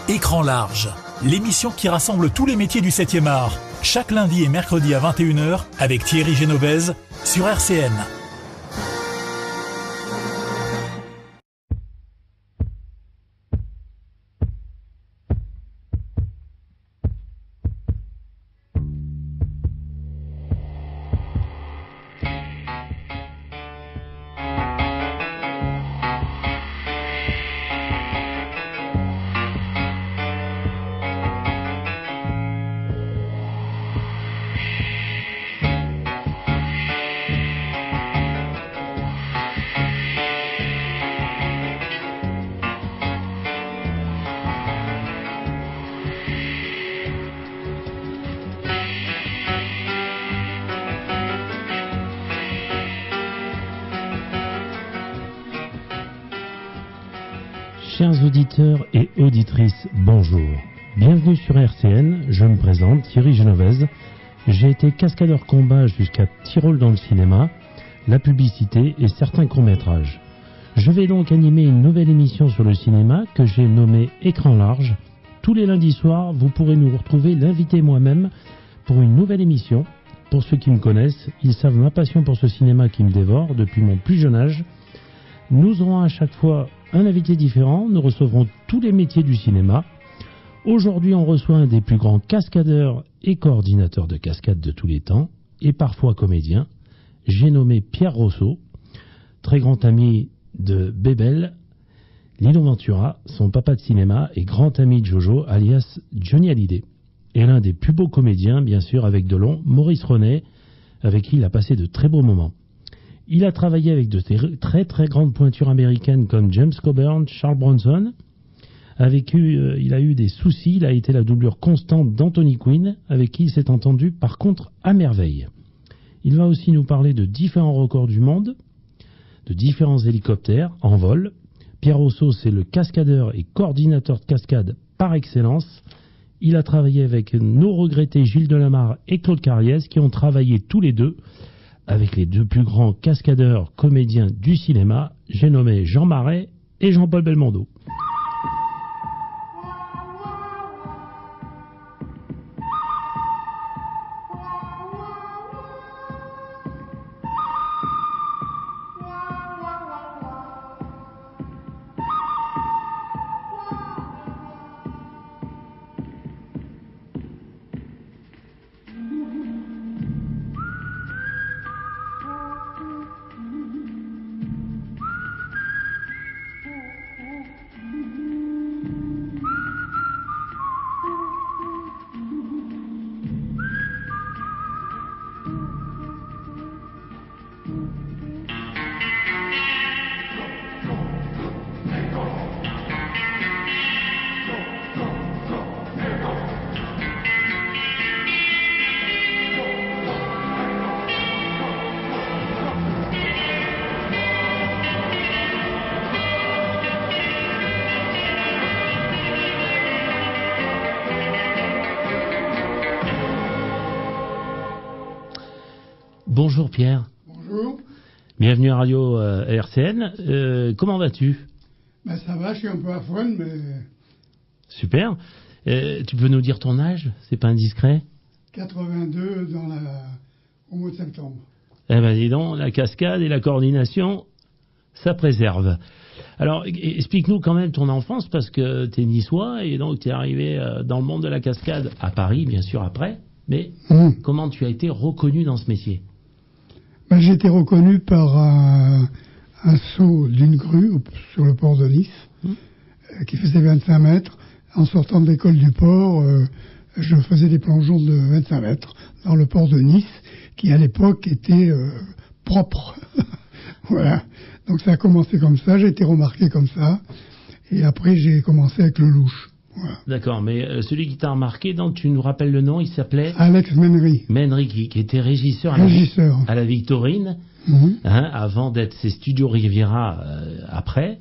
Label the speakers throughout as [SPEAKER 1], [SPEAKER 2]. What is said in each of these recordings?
[SPEAKER 1] Écran large, l'émission qui rassemble tous les métiers du 7e art, chaque lundi et mercredi à 21h avec Thierry Genovese sur RCN.
[SPEAKER 2] Chers auditeurs et auditrices, bonjour. Bienvenue sur RCN, je me présente, Thierry Genovese. J'ai été cascadeur combat jusqu'à Tyrol dans le cinéma, la publicité et certains courts-métrages. Je vais donc animer une nouvelle émission sur le cinéma que j'ai nommée Écran large. Tous les lundis soirs, vous pourrez nous retrouver l'invité moi-même pour une nouvelle émission. Pour ceux qui me connaissent, ils savent ma passion pour ce cinéma qui me dévore depuis mon plus jeune âge. Nous aurons à chaque fois un invité différent, nous recevrons tous les métiers du cinéma. Aujourd'hui, on reçoit un des plus grands cascadeurs et coordinateurs de cascade de tous les temps, et parfois comédien. J'ai nommé Pierre Rosso, très grand ami de Bébel, Lino Ventura, son papa de cinéma, et grand ami de Jojo, alias Johnny Hallyday. Et l'un des plus beaux comédiens, bien sûr, avec Delon, Maurice Ronet, avec qui il a passé de très beaux moments. Il a travaillé avec de très très grandes pointures américaines comme James Coburn, Charles Bronson. Il a eu des soucis, il a été la doublure constante d'Anthony Quinn, avec qui il s'est entendu par contre à merveille. Il va aussi nous parler de différents records du monde, de différents hélicoptères en vol. Pierre Rosso, c'est le cascadeur et coordinateur de cascade par excellence. Il a travaillé avec nos regrettés Gilles Delamarre et Claude Cariès, qui ont travaillé tous les deux avec les deux plus grands cascadeurs comédiens du cinéma, j'ai nommé Jean Marais et Jean-Paul Belmondo. Bonjour Pierre.
[SPEAKER 3] Bonjour.
[SPEAKER 2] Bienvenue à Radio RCN. Comment vas-tu?
[SPEAKER 3] Ben ça va, je suis un peu à fond, mais...
[SPEAKER 2] Super. Tu peux nous dire ton âge? C'est pas indiscret?
[SPEAKER 3] 82 au mois de septembre.
[SPEAKER 2] Eh ben dis donc, la cascade et la coordination, ça préserve. Alors, explique-nous quand même ton enfance, parce que t'es niçois, et donc t'es arrivé dans le monde de la cascade, à Paris, bien sûr, après. Mais comment tu as été reconnu dans ce métier?
[SPEAKER 3] Ben, j'ai été reconnu par un saut d'une grue sur le port de Nice, qui faisait 25 mètres. En sortant de l'école du port, je faisais des plongeons de 25 mètres dans le port de Nice, qui à l'époque était propre. Voilà. Donc ça a commencé comme ça, j'ai été remarqué comme ça, et après j'ai commencé avec le louche. Voilà.
[SPEAKER 2] D'accord, mais celui qui t'a remarqué, donc tu nous rappelles le nom, il s'appelait
[SPEAKER 3] Alex Menry.
[SPEAKER 2] Menry, qui était régisseur à la Victorine, avant d'être ses studios Riviera après.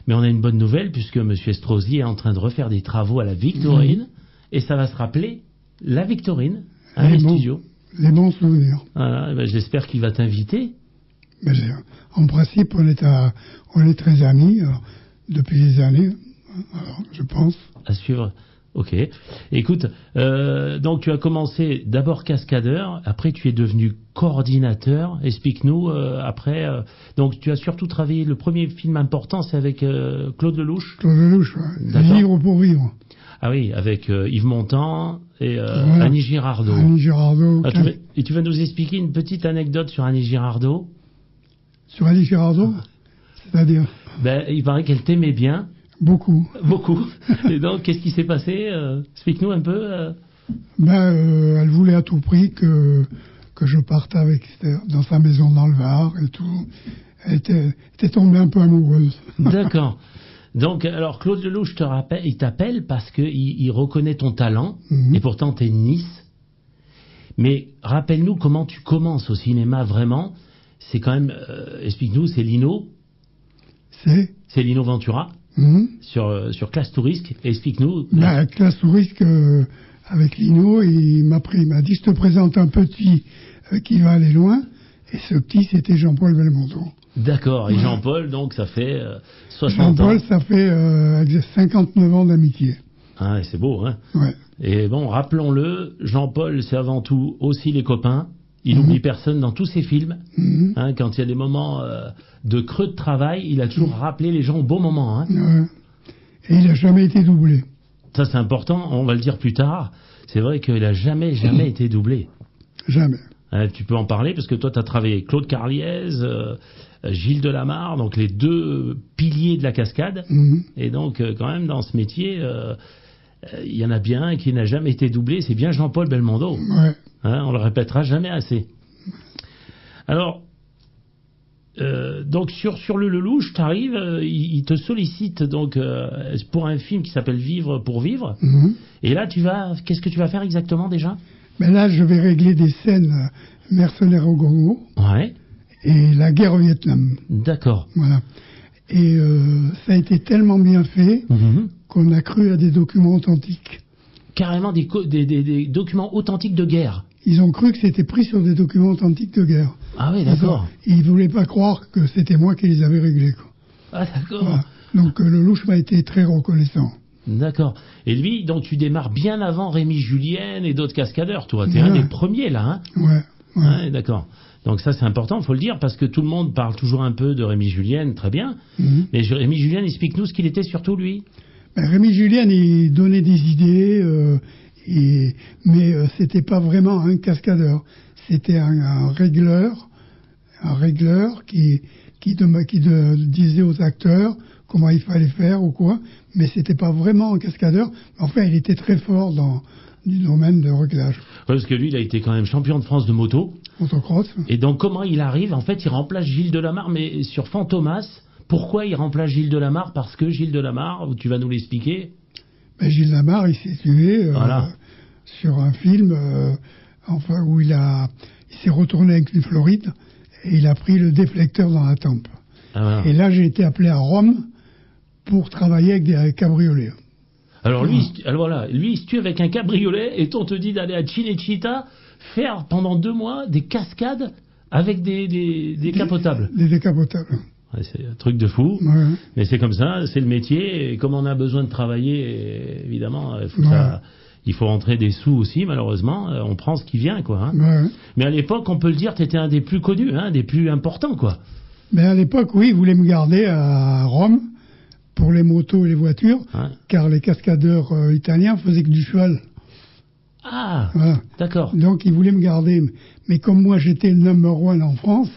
[SPEAKER 2] Mais on a une bonne nouvelle, puisque M. Estrosi est en train de refaire des travaux à la Victorine, et ça va se rappeler la Victorine, les studios.
[SPEAKER 3] Les bons souvenirs.
[SPEAKER 2] Voilà, ben, j'espère qu'il va t'inviter.
[SPEAKER 3] Ben, en principe, on est très amis depuis des années. Alors, je pense.
[SPEAKER 2] À suivre. Ok. Écoute, donc tu as commencé d'abord cascadeur, après tu es devenu coordinateur. Explique-nous après. Donc tu as surtout travaillé. Le premier film important, c'est avec Claude Lelouch.
[SPEAKER 3] Claude Lelouch, ouais. Vivre pour vivre.
[SPEAKER 2] Ah oui, avec Yves Montand et
[SPEAKER 3] Voilà.
[SPEAKER 2] Annie Girardot.
[SPEAKER 3] Annie Girardot.
[SPEAKER 2] Et tu vas nous expliquer une petite anecdote sur Annie Girardot.
[SPEAKER 3] Sur Annie Girardot, c'est-à-dire
[SPEAKER 2] Ben, il paraît qu'elle t'aimait bien.
[SPEAKER 3] beaucoup.
[SPEAKER 2] Beaucoup. Et donc, qu'est-ce qui s'est passé explique-nous un peu.
[SPEAKER 3] Elle voulait à tout prix que je parte avec dans sa maison dans le Var et tout. Elle était tombée un peu amoureuse.
[SPEAKER 2] D'accord. Donc, alors, Claude Lelouch il t'appelle parce qu'il reconnaît ton talent, et pourtant t'es de Nice. Mais rappelle-nous comment tu commences au cinéma vraiment. C'est quand même, explique-nous, c'est Lino. C'est Lino Ventura sur Classe Touriste. Explique-nous.
[SPEAKER 3] Classe Touriste, avec Lino, il m'a dit, je te présente un petit qui va aller loin. Et ce petit, c'était Jean-Paul Belmondo.
[SPEAKER 2] D'accord. Et Jean-Paul, donc, ça fait 60 ans.
[SPEAKER 3] Jean-Paul, ça fait 59 ans d'amitié.
[SPEAKER 2] Ah, c'est beau, hein.
[SPEAKER 3] Ouais.
[SPEAKER 2] Et bon, rappelons-le, Jean-Paul, c'est avant tout aussi les copains. Il n'oublie personne dans tous ses films. Hein, quand il y a des moments de creux de travail, il a toujours rappelé les gens au bon moment. Hein.
[SPEAKER 3] Ouais. Et il n'a jamais été doublé.
[SPEAKER 2] Ça, c'est important, on va le dire plus tard. C'est vrai qu'il n'a jamais été doublé.
[SPEAKER 3] Jamais.
[SPEAKER 2] Tu peux en parler, parce que toi, tu as travaillé avec Claude Carliez, Gilles Delamarre, donc les deux piliers de la cascade. Et donc, quand même, dans ce métier, il y en a bien un qui n'a jamais été doublé, c'est bien Jean-Paul Belmondo.
[SPEAKER 3] Ouais.
[SPEAKER 2] Hein, on le répétera jamais assez. Alors, donc sur le Lelouch, t'arrives, il te sollicite donc pour un film qui s'appelle Vivre pour vivre. Et là, qu'est-ce que tu vas faire exactement déjà?
[SPEAKER 3] Mais là, je vais régler des scènes mercenaires au Congo.
[SPEAKER 2] Ouais.
[SPEAKER 3] Et la guerre au Vietnam.
[SPEAKER 2] D'accord.
[SPEAKER 3] Voilà. Et ça a été tellement bien fait qu'on a cru à des documents authentiques.
[SPEAKER 2] Carrément des documents authentiques de guerre.
[SPEAKER 3] Ils ont cru que c'était pris sur des documents authentiques de guerre.
[SPEAKER 2] Ah oui, d'accord.
[SPEAKER 3] Ils ne voulaient pas croire que c'était moi qui les avais réglés, quoi.
[SPEAKER 2] Ah d'accord.
[SPEAKER 3] Voilà. Donc Lelouch m'a été très reconnaissant.
[SPEAKER 2] D'accord. Et lui, donc tu démarres bien avant Rémi Julien et d'autres cascadeurs, toi. T'es un des premiers, là, hein?
[SPEAKER 3] Ouais.
[SPEAKER 2] D'accord. Donc ça, c'est important, il faut le dire, parce que tout le monde parle toujours un peu de Rémi Julien, très bien. Mais Rémi Julien, explique-nous ce qu'il était surtout, lui.
[SPEAKER 3] Rémi Julien, il donnait des idées, mais c'était pas vraiment un cascadeur. C'était un régleur qui disait aux acteurs comment il fallait faire ou quoi, mais c'était pas vraiment un cascadeur. Enfin, il était très fort dans du domaine de réglage.
[SPEAKER 2] Ouais, parce que lui, il a été quand même champion de France de moto.
[SPEAKER 3] Motocross.
[SPEAKER 2] Et donc, comment il arrive? En fait, il remplace Gilles Delamarre, mais sur Fantomas. Pourquoi il remplace Gilles Delamarre? Parce que Gilles Delamarre, tu vas nous l'expliquer.
[SPEAKER 3] Gilles Delamarre, il s'est tué sur un film où il s'est retourné avec une Floride et il a pris le déflecteur dans la tempe.
[SPEAKER 2] Ah, voilà.
[SPEAKER 3] Et là, j'ai été appelé à Rome pour travailler avec des cabriolets.
[SPEAKER 2] Alors lui, il se tue avec un cabriolet et on te dit d'aller à Cinecittà faire pendant 2 mois des cascades avec des décapotables.
[SPEAKER 3] Des décapotables.
[SPEAKER 2] Ouais, c'est un truc de fou, mais c'est comme ça, c'est le métier, et comme on a besoin de travailler, évidemment, il faut rentrer des sous aussi, malheureusement, on prend ce qui vient, quoi. Hein. Mais à l'époque, on peut le dire, tu étais un des plus connus, des plus importants, quoi.
[SPEAKER 3] Mais à l'époque, oui, ils voulaient me garder à Rome pour les motos et les voitures, car les cascadeurs italiens faisaient que du cheval.
[SPEAKER 2] Ah, d'accord.
[SPEAKER 3] Donc ils voulaient me garder, mais comme moi j'étais le number one en France,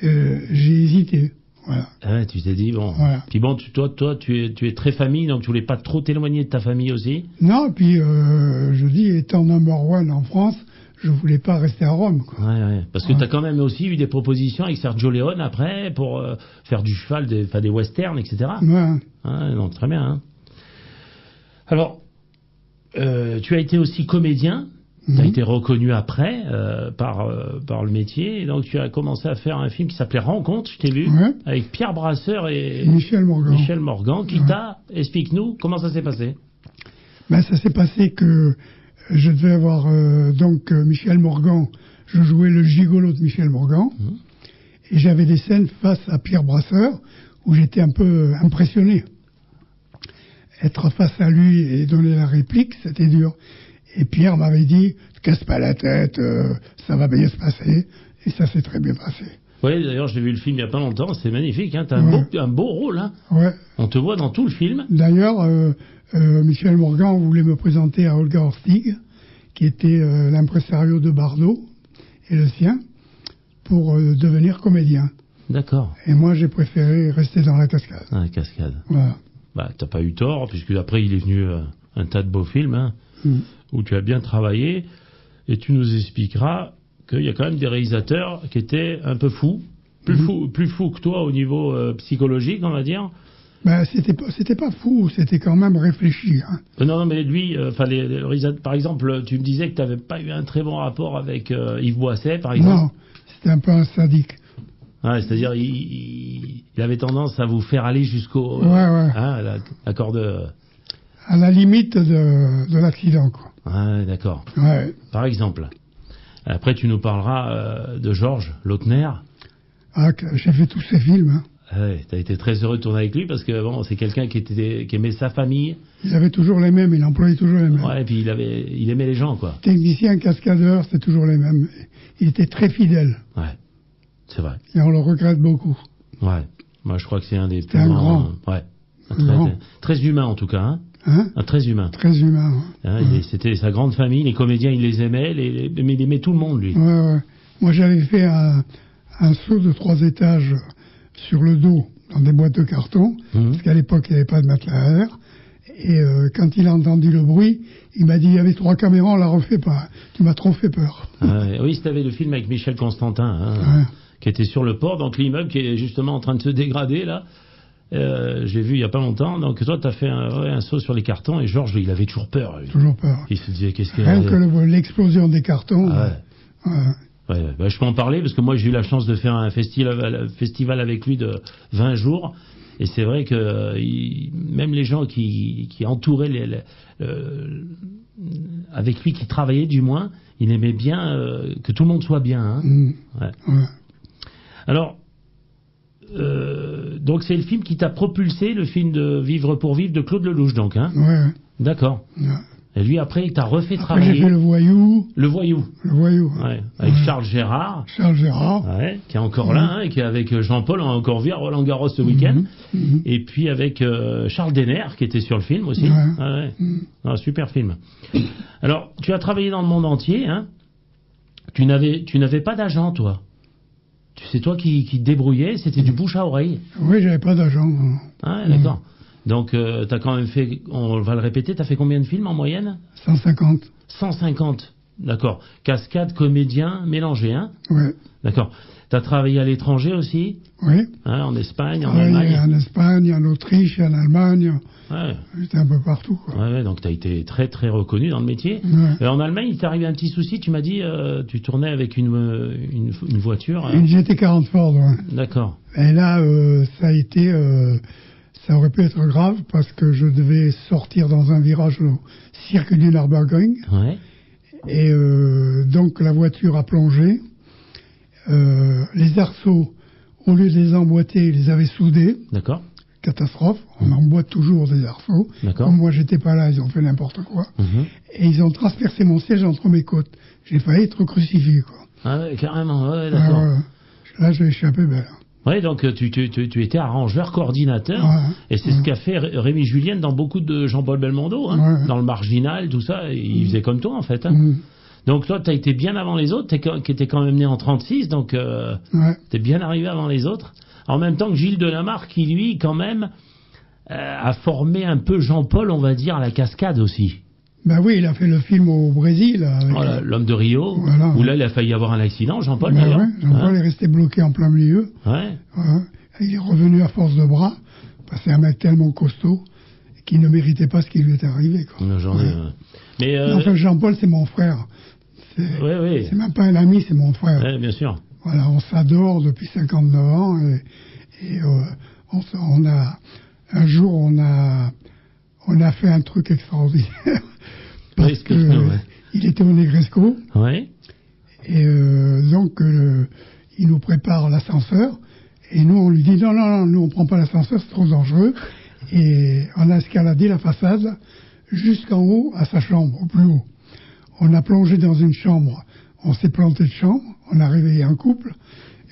[SPEAKER 3] j'ai hésité. Voilà.
[SPEAKER 2] Ah ouais, tu t'es dit, bon. Voilà. Puis bon, toi, tu es très famille, donc tu voulais pas trop t'éloigner de ta famille aussi?
[SPEAKER 3] Non, puis je dis, étant number one en France, je voulais pas rester à Rome, quoi.
[SPEAKER 2] Ouais. Parce que tu as quand même aussi eu des propositions avec Sergio Leone après, pour faire du cheval, des westerns, etc. Ouais. Donc très bien, hein. Alors, tu as été aussi comédien. Tu as été reconnu après par le métier, et donc tu as commencé à faire un film qui s'appelait Rencontre, je t'ai vu, avec Pierre Brasseur et
[SPEAKER 3] Michel Morgan.
[SPEAKER 2] Qui explique-nous comment ça s'est passé.
[SPEAKER 3] Ça s'est passé que je devais avoir Michel Morgan, je jouais le gigolo de Michel Morgan, et j'avais des scènes face à Pierre Brasseur où j'étais un peu impressionné. être face à lui et donner la réplique, c'était dur. Et Pierre m'avait dit, te casse pas la tête, ça va bien se passer. Et ça s'est très bien passé.
[SPEAKER 2] Oui, d'ailleurs, j'ai vu le film il n'y a pas longtemps, c'est magnifique, hein, t'as un beau rôle, hein.
[SPEAKER 3] Ouais.
[SPEAKER 2] On te voit dans tout le film.
[SPEAKER 3] D'ailleurs, Michel Morgan voulait me présenter à Olga Horstig, qui était l'impresario de Bardot, et le sien, pour devenir comédien.
[SPEAKER 2] D'accord.
[SPEAKER 3] Et moi, j'ai préféré rester dans la cascade.
[SPEAKER 2] Ah, la cascade.
[SPEAKER 3] Voilà.
[SPEAKER 2] Bah, t'as pas eu tort, puisque après, il est venu un tas de beaux films, hein, où tu as bien travaillé, et tu nous expliqueras qu'il y a quand même des réalisateurs qui étaient un peu fous, plus fous que toi au niveau psychologique, on va dire.
[SPEAKER 3] Ben, c'était pas fou, c'était quand même réfléchi. Hein.
[SPEAKER 2] Non, mais lui, les réalisateurs, par exemple, tu me disais que tu n'avais pas eu un très bon rapport avec Yves Boisset, par exemple.
[SPEAKER 3] Non, c'était un peu un sadique.
[SPEAKER 2] Ouais, c'est-à-dire, il avait tendance à vous faire aller jusqu'au... la corde...
[SPEAKER 3] À la limite de l'accident, quoi.
[SPEAKER 2] Ouais, d'accord.
[SPEAKER 3] Ouais.
[SPEAKER 2] Par exemple. Après, tu nous parleras de Georges Lautner.
[SPEAKER 3] Ah, j'ai fait tous ces films. Hein.
[SPEAKER 2] Ouais, t'as été très heureux de tourner avec lui parce que bon, c'est quelqu'un qui aimait sa famille.
[SPEAKER 3] Il avait toujours les mêmes, il employait toujours les mêmes.
[SPEAKER 2] Ouais, et puis il aimait les gens, quoi.
[SPEAKER 3] Technicien, cascadeur, c'était toujours les mêmes. Il était très fidèle.
[SPEAKER 2] Ouais, c'est vrai.
[SPEAKER 3] Et on le regrette beaucoup.
[SPEAKER 2] Ouais, moi je crois que c'est un des plus
[SPEAKER 3] grands.
[SPEAKER 2] Ouais,
[SPEAKER 3] Grand.
[SPEAKER 2] Très humain en tout cas, hein. Un très humain.
[SPEAKER 3] Très humain.
[SPEAKER 2] Hein, c'était sa grande famille, les comédiens il les aimait, mais il aimait tout le monde lui.
[SPEAKER 3] Ouais. Moi j'avais fait un saut de 3 étages sur le dos dans des boîtes de carton, parce qu'à l'époque il n'y avait pas de matelas à air. Et quand il a entendu le bruit, il m'a dit il y avait 3 caméras, on la refait pas. Tu m'as trop fait peur.
[SPEAKER 2] Oui, c'était le film avec Michel Constantin, qui était sur le port, donc l'immeuble qui est justement en train de se dégrader là. J'ai vu il n'y a pas longtemps. Donc toi, tu as fait un saut sur les cartons et Georges, il avait toujours peur. Lui.
[SPEAKER 3] Toujours peur.
[SPEAKER 2] Il se disait qu'est-ce qu'il y
[SPEAKER 3] a... Rien que l'explosion des cartons.
[SPEAKER 2] Bah, je peux en parler parce que moi, j'ai eu la chance de faire un festival avec lui de 20 jours. Et c'est vrai que même les gens qui entouraient avec lui, qui travaillaient du moins, il aimait bien que tout le monde soit bien. Hein. Alors... donc c'est le film qui t'a propulsé, le film de Vivre pour vivre de Claude Lelouch, donc, hein.
[SPEAKER 3] Ouais.
[SPEAKER 2] D'accord. Ouais. Et lui, après, il t'a refait
[SPEAKER 3] après,
[SPEAKER 2] travailler.
[SPEAKER 3] J'ai fait Le Voyou.
[SPEAKER 2] Le Voyou.
[SPEAKER 3] Ouais.
[SPEAKER 2] Avec Charles Gérard. Ouais, qui est encore là, hein, et qui est avec Jean-Paul, on a encore vu à Roland-Garros ce week-end. Et puis avec Charles Denner, qui était sur le film aussi. Un super film. Alors, tu as travaillé dans le monde entier, hein. Tu n'avais pas d'agent, toi. C'est toi qui te débrouillais, c'était du bouche à oreille.
[SPEAKER 3] Oui, j'avais pas d'agent.
[SPEAKER 2] Ah, d'accord. Donc, t'as quand même fait, on va le répéter, t'as fait combien de films en moyenne ?
[SPEAKER 3] 150.
[SPEAKER 2] 150, d'accord. Cascade, comédien, mélangé, hein ?
[SPEAKER 3] Oui.
[SPEAKER 2] D'accord. T'as travaillé à l'étranger aussi ?
[SPEAKER 3] Oui.
[SPEAKER 2] Hein, en Espagne, en Allemagne ?
[SPEAKER 3] En Espagne, en Autriche, en Allemagne.
[SPEAKER 2] Ouais.
[SPEAKER 3] J'étais un peu partout, quoi.
[SPEAKER 2] Ouais, donc t'as été très très reconnu dans le métier.
[SPEAKER 3] Ouais.
[SPEAKER 2] En Allemagne, il t'est arrivé un petit souci, tu m'as dit, tu tournais avec une voiture.
[SPEAKER 3] Une GT40 Ford, ouais.
[SPEAKER 2] D'accord.
[SPEAKER 3] Et là, ça a été... ça aurait pu être grave parce que je devais sortir dans un virage au cirque du Nürburgring.
[SPEAKER 2] Ouais.
[SPEAKER 3] Et donc la voiture a plongé. Les arceaux, au lieu de les emboîter, ils les avaient soudés.
[SPEAKER 2] D'accord.
[SPEAKER 3] Catastrophe. On emboîte toujours des arceaux.
[SPEAKER 2] D'accord.
[SPEAKER 3] Comme moi, j'étais pas là, ils ont fait n'importe quoi. Et ils ont transpercé mon siège entre mes côtes. J'ai failli être crucifié, quoi.
[SPEAKER 2] Ah ouais, carrément, ouais, d'accord.
[SPEAKER 3] Là, j'ai échappé belle.
[SPEAKER 2] Oui, donc tu étais arrangeur, coordinateur, et c'est ce qu'a fait Rémi Julienne dans beaucoup de Jean-Paul Belmondo, hein, dans Le Marginal, tout ça, il faisait comme toi en fait. Hein. Donc toi, tu as été bien avant les autres, qui étais quand même né en 36, donc t'es bien arrivé avant les autres. En même temps que Gilles Delamarre, qui lui, quand même, a formé un peu Jean-Paul, on va dire, à la cascade aussi.
[SPEAKER 3] Ben oui, il a fait le film au Brésil. Avec
[SPEAKER 2] voilà, L'homme de Rio, où là, il a failli avoir un accident, Jean-Paul, d'ailleurs.
[SPEAKER 3] Ouais, Jean-Paul est resté bloqué en plein milieu. Il est revenu à force de bras, parce que c'est un mec tellement costaud qu'il ne méritait pas ce qui lui était arrivé, quoi.
[SPEAKER 2] Mais
[SPEAKER 3] enfin, Jean-Paul, c'est mon frère. C'est même pas un ami, c'est mon frère.
[SPEAKER 2] Oui, bien sûr.
[SPEAKER 3] Voilà, on s'adore depuis 59 ans et un jour on a fait un truc extraordinaire parce que il était au Negresco et donc il nous prépare l'ascenseur et nous on lui dit non, nous on prend pas l'ascenseur, c'est trop dangereux. Et on a escaladé la façade jusqu'en haut à sa chambre, au plus haut. On a plongé dans une chambre, on s'est planté de chambre, on a réveillé un couple,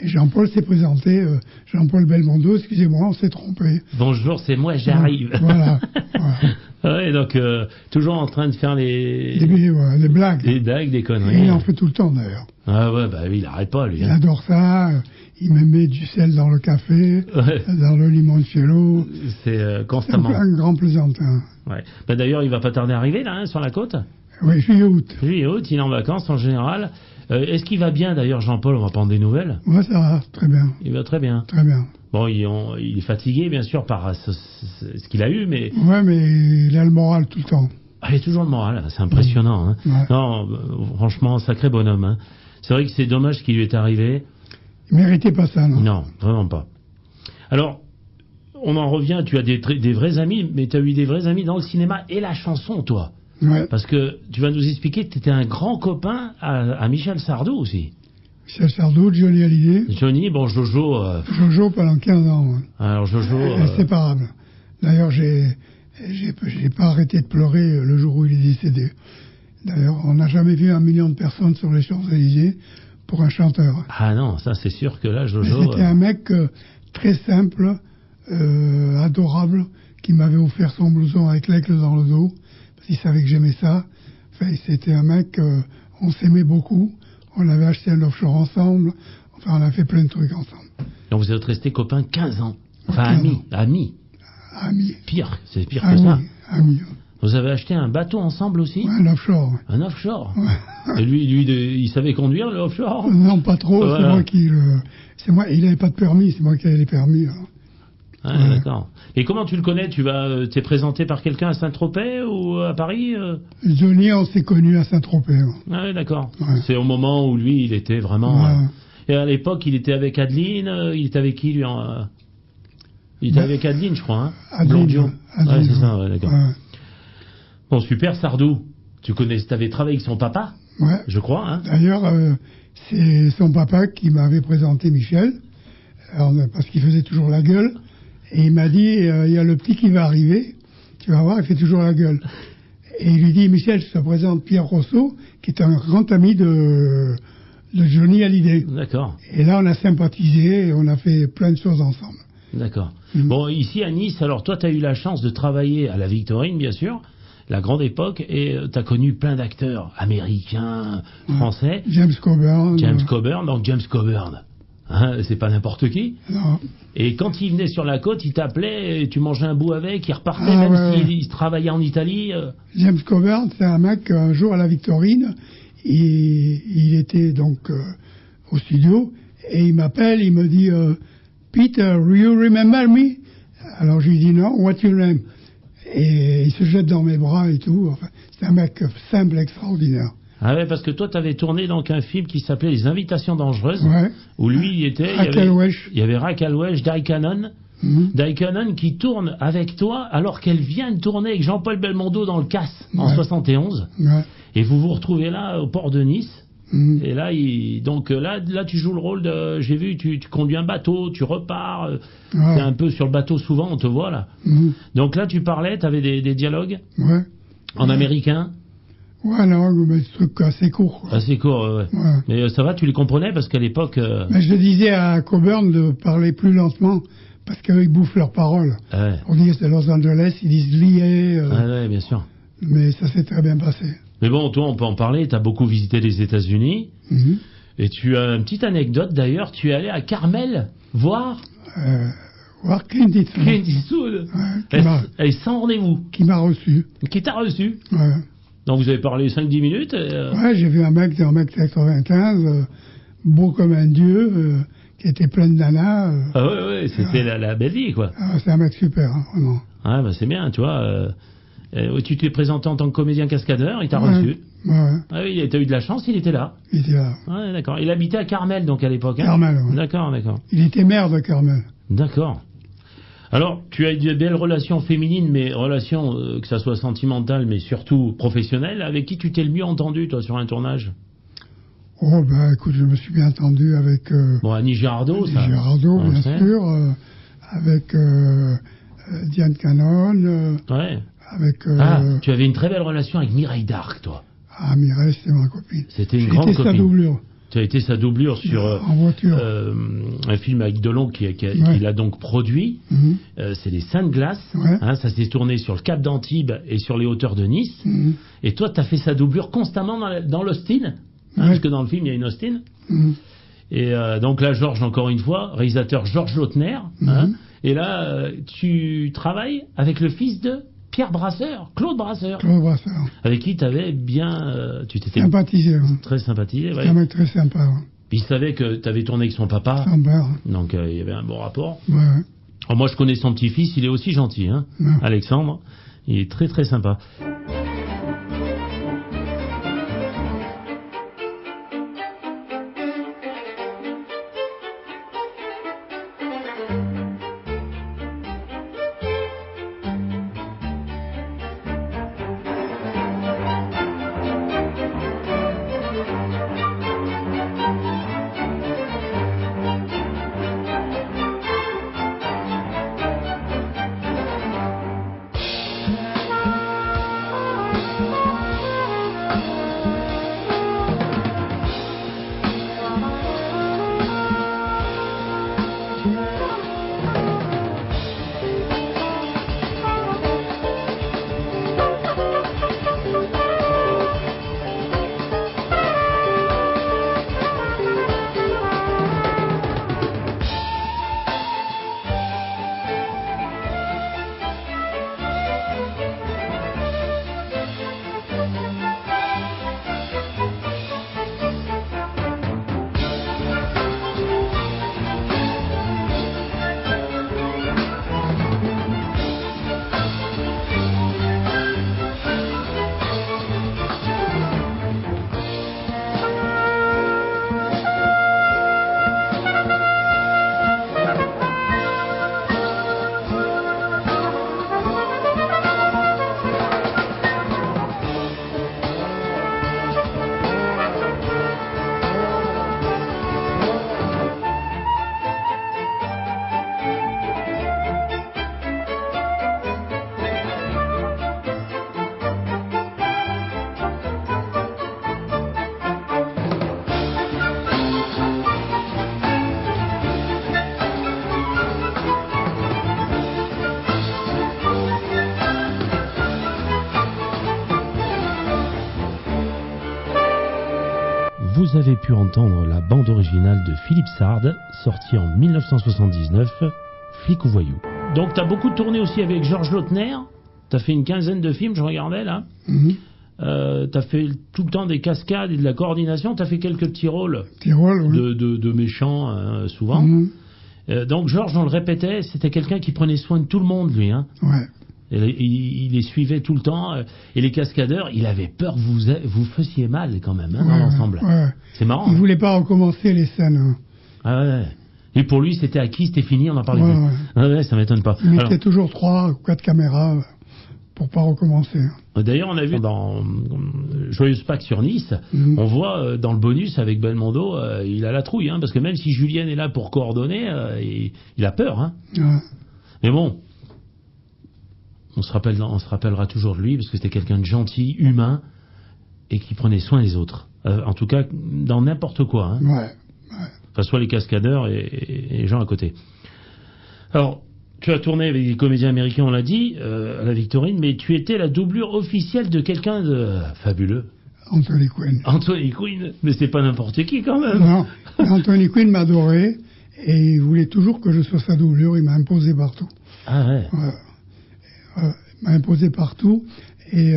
[SPEAKER 3] et Jean-Paul s'est présenté, Jean-Paul Belmondo, excusez-moi, on s'est trompé.
[SPEAKER 2] Bonjour, c'est moi, j'arrive.
[SPEAKER 3] Voilà.
[SPEAKER 2] Ouais, donc, toujours en train de faire
[SPEAKER 3] Des blagues.
[SPEAKER 2] Des blagues, des conneries.
[SPEAKER 3] Et il en fait tout le temps, d'ailleurs.
[SPEAKER 2] Ah ouais, bah oui, il arrête pas, lui.
[SPEAKER 3] Il adore ça, il me met du sel dans le café, dans le limoncello.
[SPEAKER 2] C'est constamment.
[SPEAKER 3] C'est un grand plaisantin.
[SPEAKER 2] Ouais. Bah, d'ailleurs, il va pas tarder à arriver, là, sur la côte.
[SPEAKER 3] Oui, juillet-août.
[SPEAKER 2] Juillet-août, il est en vacances, en général. Est-ce qu'il va bien, d'ailleurs, Jean-Paul? On va prendre des nouvelles.
[SPEAKER 3] Ouais, ça va, très bien.
[SPEAKER 2] Il va très bien.
[SPEAKER 3] Très bien.
[SPEAKER 2] Bon, il est fatigué, bien sûr, par ce qu'il a eu, mais...
[SPEAKER 3] Ouais, mais il a le moral tout le temps.
[SPEAKER 2] Ah, il a toujours le moral, c'est impressionnant. Hein.
[SPEAKER 3] Ouais.
[SPEAKER 2] Non, franchement, sacré bonhomme. Hein. C'est vrai que c'est dommage ce qui lui est arrivé.
[SPEAKER 3] Il méritait pas ça, non?
[SPEAKER 2] Non, vraiment pas. Alors, on en revient, tu as des vrais amis, mais tu as eu des vrais amis dans le cinéma et la chanson, toi.
[SPEAKER 3] Ouais.
[SPEAKER 2] Parce que tu vas nous expliquer que tu étais un grand copain à Michel Sardou aussi.
[SPEAKER 3] Michel Sardou, Johnny Hallyday.
[SPEAKER 2] Johnny, bon, Jojo...
[SPEAKER 3] Jojo pendant 15 ans. Ouais.
[SPEAKER 2] Alors, Jojo...
[SPEAKER 3] Inséparable. D'ailleurs, j'ai pas arrêté de pleurer le jour où il est décédé. D'ailleurs, on n'a jamais vu 1 million de personnes sur les Champs-Élysées pour un chanteur.
[SPEAKER 2] Ah non, ça c'est sûr que là, Jojo...
[SPEAKER 3] C'était un mec très simple, adorable, qui m'avait offert son blouson avec l'aigle dans le dos, parce qu'il savait que j'aimais ça. Enfin, c'était un mec, on s'aimait beaucoup, on avait acheté un offshore ensemble, enfin, on a fait plein de trucs ensemble.
[SPEAKER 2] Donc vous êtes restés copains 15 ans. Enfin,
[SPEAKER 3] 15
[SPEAKER 2] amis.
[SPEAKER 3] Amis.
[SPEAKER 2] Pire, c'est pire que ça.
[SPEAKER 3] Amis.
[SPEAKER 2] Vous avez acheté un bateau ensemble aussi?
[SPEAKER 3] Ouais, un offshore. Ouais.
[SPEAKER 2] Un offshore.
[SPEAKER 3] Ouais.
[SPEAKER 2] Et lui, il savait conduire le offshore?
[SPEAKER 3] Non, pas trop.
[SPEAKER 2] Voilà.
[SPEAKER 3] C'est moi qui il n'avait pas de permis. C'est moi qui avais les permis. Alors.
[SPEAKER 2] Ah, ouais. D'accord. Et comment tu le connais? T'es présenté par quelqu'un à Saint-Tropez ou à Paris?
[SPEAKER 3] Johnny, on s'est connus à Saint-Tropez. Ouais.
[SPEAKER 2] Ah oui, d'accord.
[SPEAKER 3] Ouais.
[SPEAKER 2] C'est au moment où lui, il était vraiment...
[SPEAKER 3] Ouais.
[SPEAKER 2] Et à l'époque, il était avec Adeline. Il était avec qui, lui Il était avec Adeline, je crois. Hein,
[SPEAKER 3] Adeline.
[SPEAKER 2] Blondio.
[SPEAKER 3] Adeline,
[SPEAKER 2] Ouais, c'est ça, ouais, d'accord.
[SPEAKER 3] Ouais.
[SPEAKER 2] Bon, super, Sardou. T'avais travaillé avec son papa,
[SPEAKER 3] Ouais.
[SPEAKER 2] je crois. Hein.
[SPEAKER 3] D'ailleurs, c'est son papa qui m'avait présenté Michel, parce qu'il faisait toujours la gueule. Et il m'a dit, il y a le petit qui va arriver, tu vas voir, il fait toujours la gueule. Et il lui dit, Michel, je te présente Pierre Rousseau, qui est un grand ami de Johnny Hallyday.
[SPEAKER 2] D'accord.
[SPEAKER 3] Et là, on a sympathisé et on a fait plein de choses ensemble.
[SPEAKER 2] D'accord. Bon, ici à Nice, alors toi, tu as eu la chance de travailler à la Victorine, bien sûr, la grande époque, et tu as connu plein d'acteurs américains, français.
[SPEAKER 3] James Coburn.
[SPEAKER 2] Coburn, donc James Coburn. Hein, c'est pas n'importe qui.
[SPEAKER 3] Non.
[SPEAKER 2] Et quand il venait sur la côte, il t'appelait, tu mangeais un bout avec, il repartait, même s'il travaillait en Italie.
[SPEAKER 3] James Coburn, c'est un mec, un jour à la Victorine, il était donc au studio, et il m'appelle, il me dit Peter, you remember me? Alors je lui dis non, what's your name? Et il se jette dans mes bras et tout. Enfin, c'est un mec simple, extraordinaire.
[SPEAKER 2] Ah ouais, parce que toi, tu avais tourné donc un film qui s'appelait Les Invitations Dangereuses,
[SPEAKER 3] ouais.
[SPEAKER 2] où lui, il était... Il y avait Raquel Welch, Di Cannon, Di Cannon qui tourne avec toi alors qu'elle vient de tourner avec Jean-Paul Belmondo dans Le Casse en 71.
[SPEAKER 3] Ouais.
[SPEAKER 2] Et vous vous retrouvez là au port de Nice. Et là, là, tu joues le rôle de... J'ai vu, tu conduis un bateau, tu repars. T'es un peu sur le bateau souvent, on te voit là. Donc là, tu parlais, tu avais des dialogues en américain.
[SPEAKER 3] Ouais, non, mais des trucs assez courts. Quoi.
[SPEAKER 2] Assez court, ouais. Mais ça va, tu les comprenais parce qu'à l'époque...
[SPEAKER 3] Mais je disais à Coburn de parler plus lentement parce qu'eux, ils bouffent leurs paroles.
[SPEAKER 2] Ouais.
[SPEAKER 3] On dit que c'est Los Angeles, ils disent lié.
[SPEAKER 2] Ouais, bien sûr.
[SPEAKER 3] Mais ça s'est très bien passé.
[SPEAKER 2] Mais bon, toi, on peut en parler. Tu as beaucoup visité les États-Unis. Et tu as une petite anecdote d'ailleurs. Tu es allé à Carmel voir
[SPEAKER 3] Clint Eastwood.
[SPEAKER 2] Clint Eastwood. Et sans rendez-vous.
[SPEAKER 3] Qui m'a reçu.
[SPEAKER 2] Qui t'a reçu.
[SPEAKER 3] Ouais.
[SPEAKER 2] Donc vous avez parlé 5-10 minutes.
[SPEAKER 3] Ouais, j'ai vu un mec de 1m95, beau comme un dieu, qui était plein de nanas.
[SPEAKER 2] Ah ouais, c'était la belle vie, quoi.
[SPEAKER 3] C'est un mec super, hein, vraiment.
[SPEAKER 2] Ah bah c'est bien, tu vois. Tu t'es présenté en tant que comédien cascadeur, il t'a reçu.
[SPEAKER 3] Ouais.
[SPEAKER 2] Ah oui, t'as eu de la chance, il était là.
[SPEAKER 3] Il était là.
[SPEAKER 2] Ouais, d'accord. Il habitait à Carmel, donc à l'époque. Hein.
[SPEAKER 3] Carmel, ouais.
[SPEAKER 2] D'accord.
[SPEAKER 3] Il était maire de Carmel.
[SPEAKER 2] D'accord. Alors, tu as eu de belles relations féminines, mais relations, que ça soit sentimentales, mais surtout professionnelles. Avec qui tu t'es le mieux entendu, toi, sur un tournage?
[SPEAKER 3] Oh, ben, écoute, je me suis bien entendu avec...
[SPEAKER 2] Annie Girardot,
[SPEAKER 3] Annie Girardot, bien sûr. Avec Diane Cannon,
[SPEAKER 2] Ouais.
[SPEAKER 3] avec...
[SPEAKER 2] tu avais une très belle relation avec Mireille Darc, toi.
[SPEAKER 3] Ah, Mireille, c'était ma copine.
[SPEAKER 2] C'était une grande
[SPEAKER 3] J'étais sa
[SPEAKER 2] copine.
[SPEAKER 3] doublure.
[SPEAKER 2] Tu as été sa doublure sur
[SPEAKER 3] En voiture.
[SPEAKER 2] un film avec Delon qu'il a donc produit. C'est Les Saintes Glaces.
[SPEAKER 3] Ouais.
[SPEAKER 2] Hein, ça s'est tourné sur le Cap d'Antibes et sur les hauteurs de Nice. Et toi, tu as fait sa doublure constamment dans l'Austin. Parce que dans le film, il y a une Austin. Et donc là, Georges, encore une fois, réalisateur Georges Lautner. Et là, tu travailles avec le fils de Pierre Brasseur, Claude Brasseur.
[SPEAKER 3] Claude Brasseur.
[SPEAKER 2] Avec qui tu avais bien... tu t'étais
[SPEAKER 3] Sympathisé.
[SPEAKER 2] très sympathisé.
[SPEAKER 3] C'est un mec très sympa. Ouais.
[SPEAKER 2] Puis il savait que tu avais tourné avec son papa.
[SPEAKER 3] Son père.
[SPEAKER 2] Donc il y avait un bon rapport.
[SPEAKER 3] Ouais.
[SPEAKER 2] Alors, moi, je connais son petit-fils, il est aussi gentil, hein, Alexandre. Il est très très sympa. Vous avez pu entendre la bande originale de Philippe Sard, sortie en 1979, Flic ou voyou. Donc t'as beaucoup tourné aussi avec Georges Lautner, t'as fait une quinzaine de films, je regardais là. T'as fait tout le temps des cascades et de la coordination, t'as fait quelques petits rôles,
[SPEAKER 3] oui.
[SPEAKER 2] de méchants souvent. Donc Georges, on le répétait, c'était quelqu'un qui prenait soin de tout le monde, lui. Hein.
[SPEAKER 3] Ouais.
[SPEAKER 2] Il les suivait tout le temps. Et les cascadeurs, il avait peur que vous fassiez mal quand même dans l'ensemble.
[SPEAKER 3] Ouais.
[SPEAKER 2] C'est marrant.
[SPEAKER 3] Il ne voulait pas recommencer les scènes. Hein.
[SPEAKER 2] Ah ouais. Et pour lui, c'était acquis, c'était fini, on en parlait plus. Ah ouais, ça m'étonne pas.
[SPEAKER 3] Il mettait toujours 3 ou 4 caméras pour pas recommencer.
[SPEAKER 2] D'ailleurs, on a vu dans Joyeuse Pâques sur Nice, on voit dans le bonus avec Belmondo, il a la trouille, hein, parce que même si Julienne est là pour coordonner, il a peur. Hein.
[SPEAKER 3] Ouais.
[SPEAKER 2] Mais bon, on se rappellera toujours de lui, parce que c'était quelqu'un de gentil, humain, et qui prenait soin des autres. En tout cas, dans n'importe quoi. Hein.
[SPEAKER 3] Ouais.
[SPEAKER 2] Enfin, soit les cascadeurs et les gens à côté. Alors, tu as tourné avec des comédiens américains, on l'a dit, à la Victorine, mais tu étais la doublure officielle de quelqu'un de fabuleux.
[SPEAKER 3] Anthony Quinn.
[SPEAKER 2] Anthony Quinn, mais c'est pas n'importe qui quand même.
[SPEAKER 3] Non, Anthony Quinn m'adorait et il voulait toujours que je sois sa doublure, il m'a imposé partout.
[SPEAKER 2] Ah ouais.
[SPEAKER 3] Il m'a imposé partout et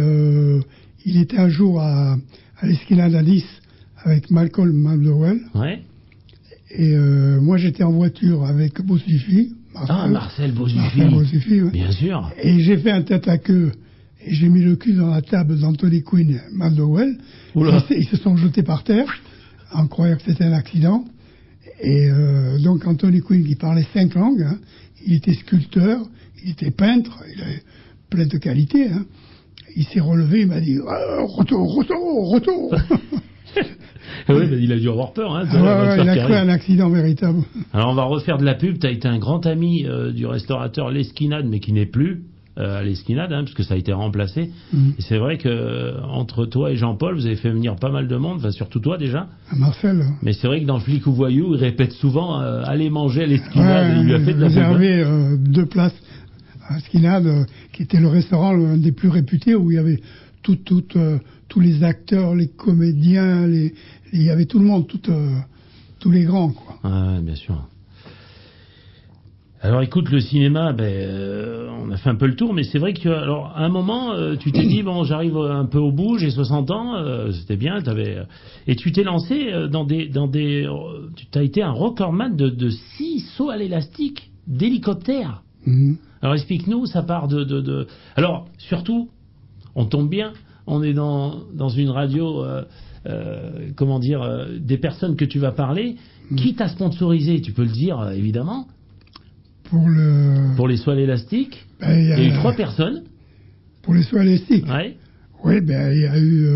[SPEAKER 3] il était un jour à l'Esquinade à Nice avec Malcolm McDowell.
[SPEAKER 2] Ouais.
[SPEAKER 3] Et moi j'étais en voiture avec Bossufi.
[SPEAKER 2] Marcel Bossufi.
[SPEAKER 3] Ouais.
[SPEAKER 2] Bien sûr.
[SPEAKER 3] Et j'ai fait un tête à queue et j'ai mis le cul dans la table d'Anthony Quinn et McDowell. Ils se sont jetés par terre en croyant que c'était un accident. Et donc Anthony Quinn, qui parlait 5 langues, hein, il était sculpteur, il était peintre, il avait plein de qualités. Hein. Il s'est relevé, il m'a dit retour.
[SPEAKER 2] Oui, il a dû avoir peur. Hein,
[SPEAKER 3] il a cru un accident véritable.
[SPEAKER 2] Alors on va refaire de la pub. Tu as été un grand ami du restaurateur L'Esquinade, mais qui n'est plus à L'Esquinade, hein, puisque ça a été remplacé. Et c'est vrai que entre toi et Jean-Paul, vous avez fait venir pas mal de monde, enfin surtout toi déjà.
[SPEAKER 3] Marcel.
[SPEAKER 2] Mais c'est vrai que dans Flic ou Voyou, il répète souvent allez manger à L'Esquinade. Il lui a fait de la pub.
[SPEAKER 3] Réservé 2 places à L'Esquinade, qui était le restaurant l'un des plus réputés, où il y avait tous les acteurs, les comédiens, il y avait tout le monde, tous les grands, quoi.
[SPEAKER 2] Ah, bien sûr. Alors écoute, le cinéma, on a fait un peu le tour, mais c'est vrai que alors à un moment, tu t'es dit bon, j'arrive un peu au bout, j'ai 60 ans, c'était bien, et tu t'es lancé tu as été un recordman de 6 sauts à l'élastique d'hélicoptère. Alors explique-nous, ça part de... Alors surtout, on tombe bien, on est dans une radio, des personnes que tu vas parler, qui t'a sponsorisé, tu peux le dire évidemment. Pour les sauts à l'élastique, il y a eu 3 personnes.
[SPEAKER 3] Pour les sauts à l'élastique.
[SPEAKER 2] Ouais.
[SPEAKER 3] Oui, il y a eu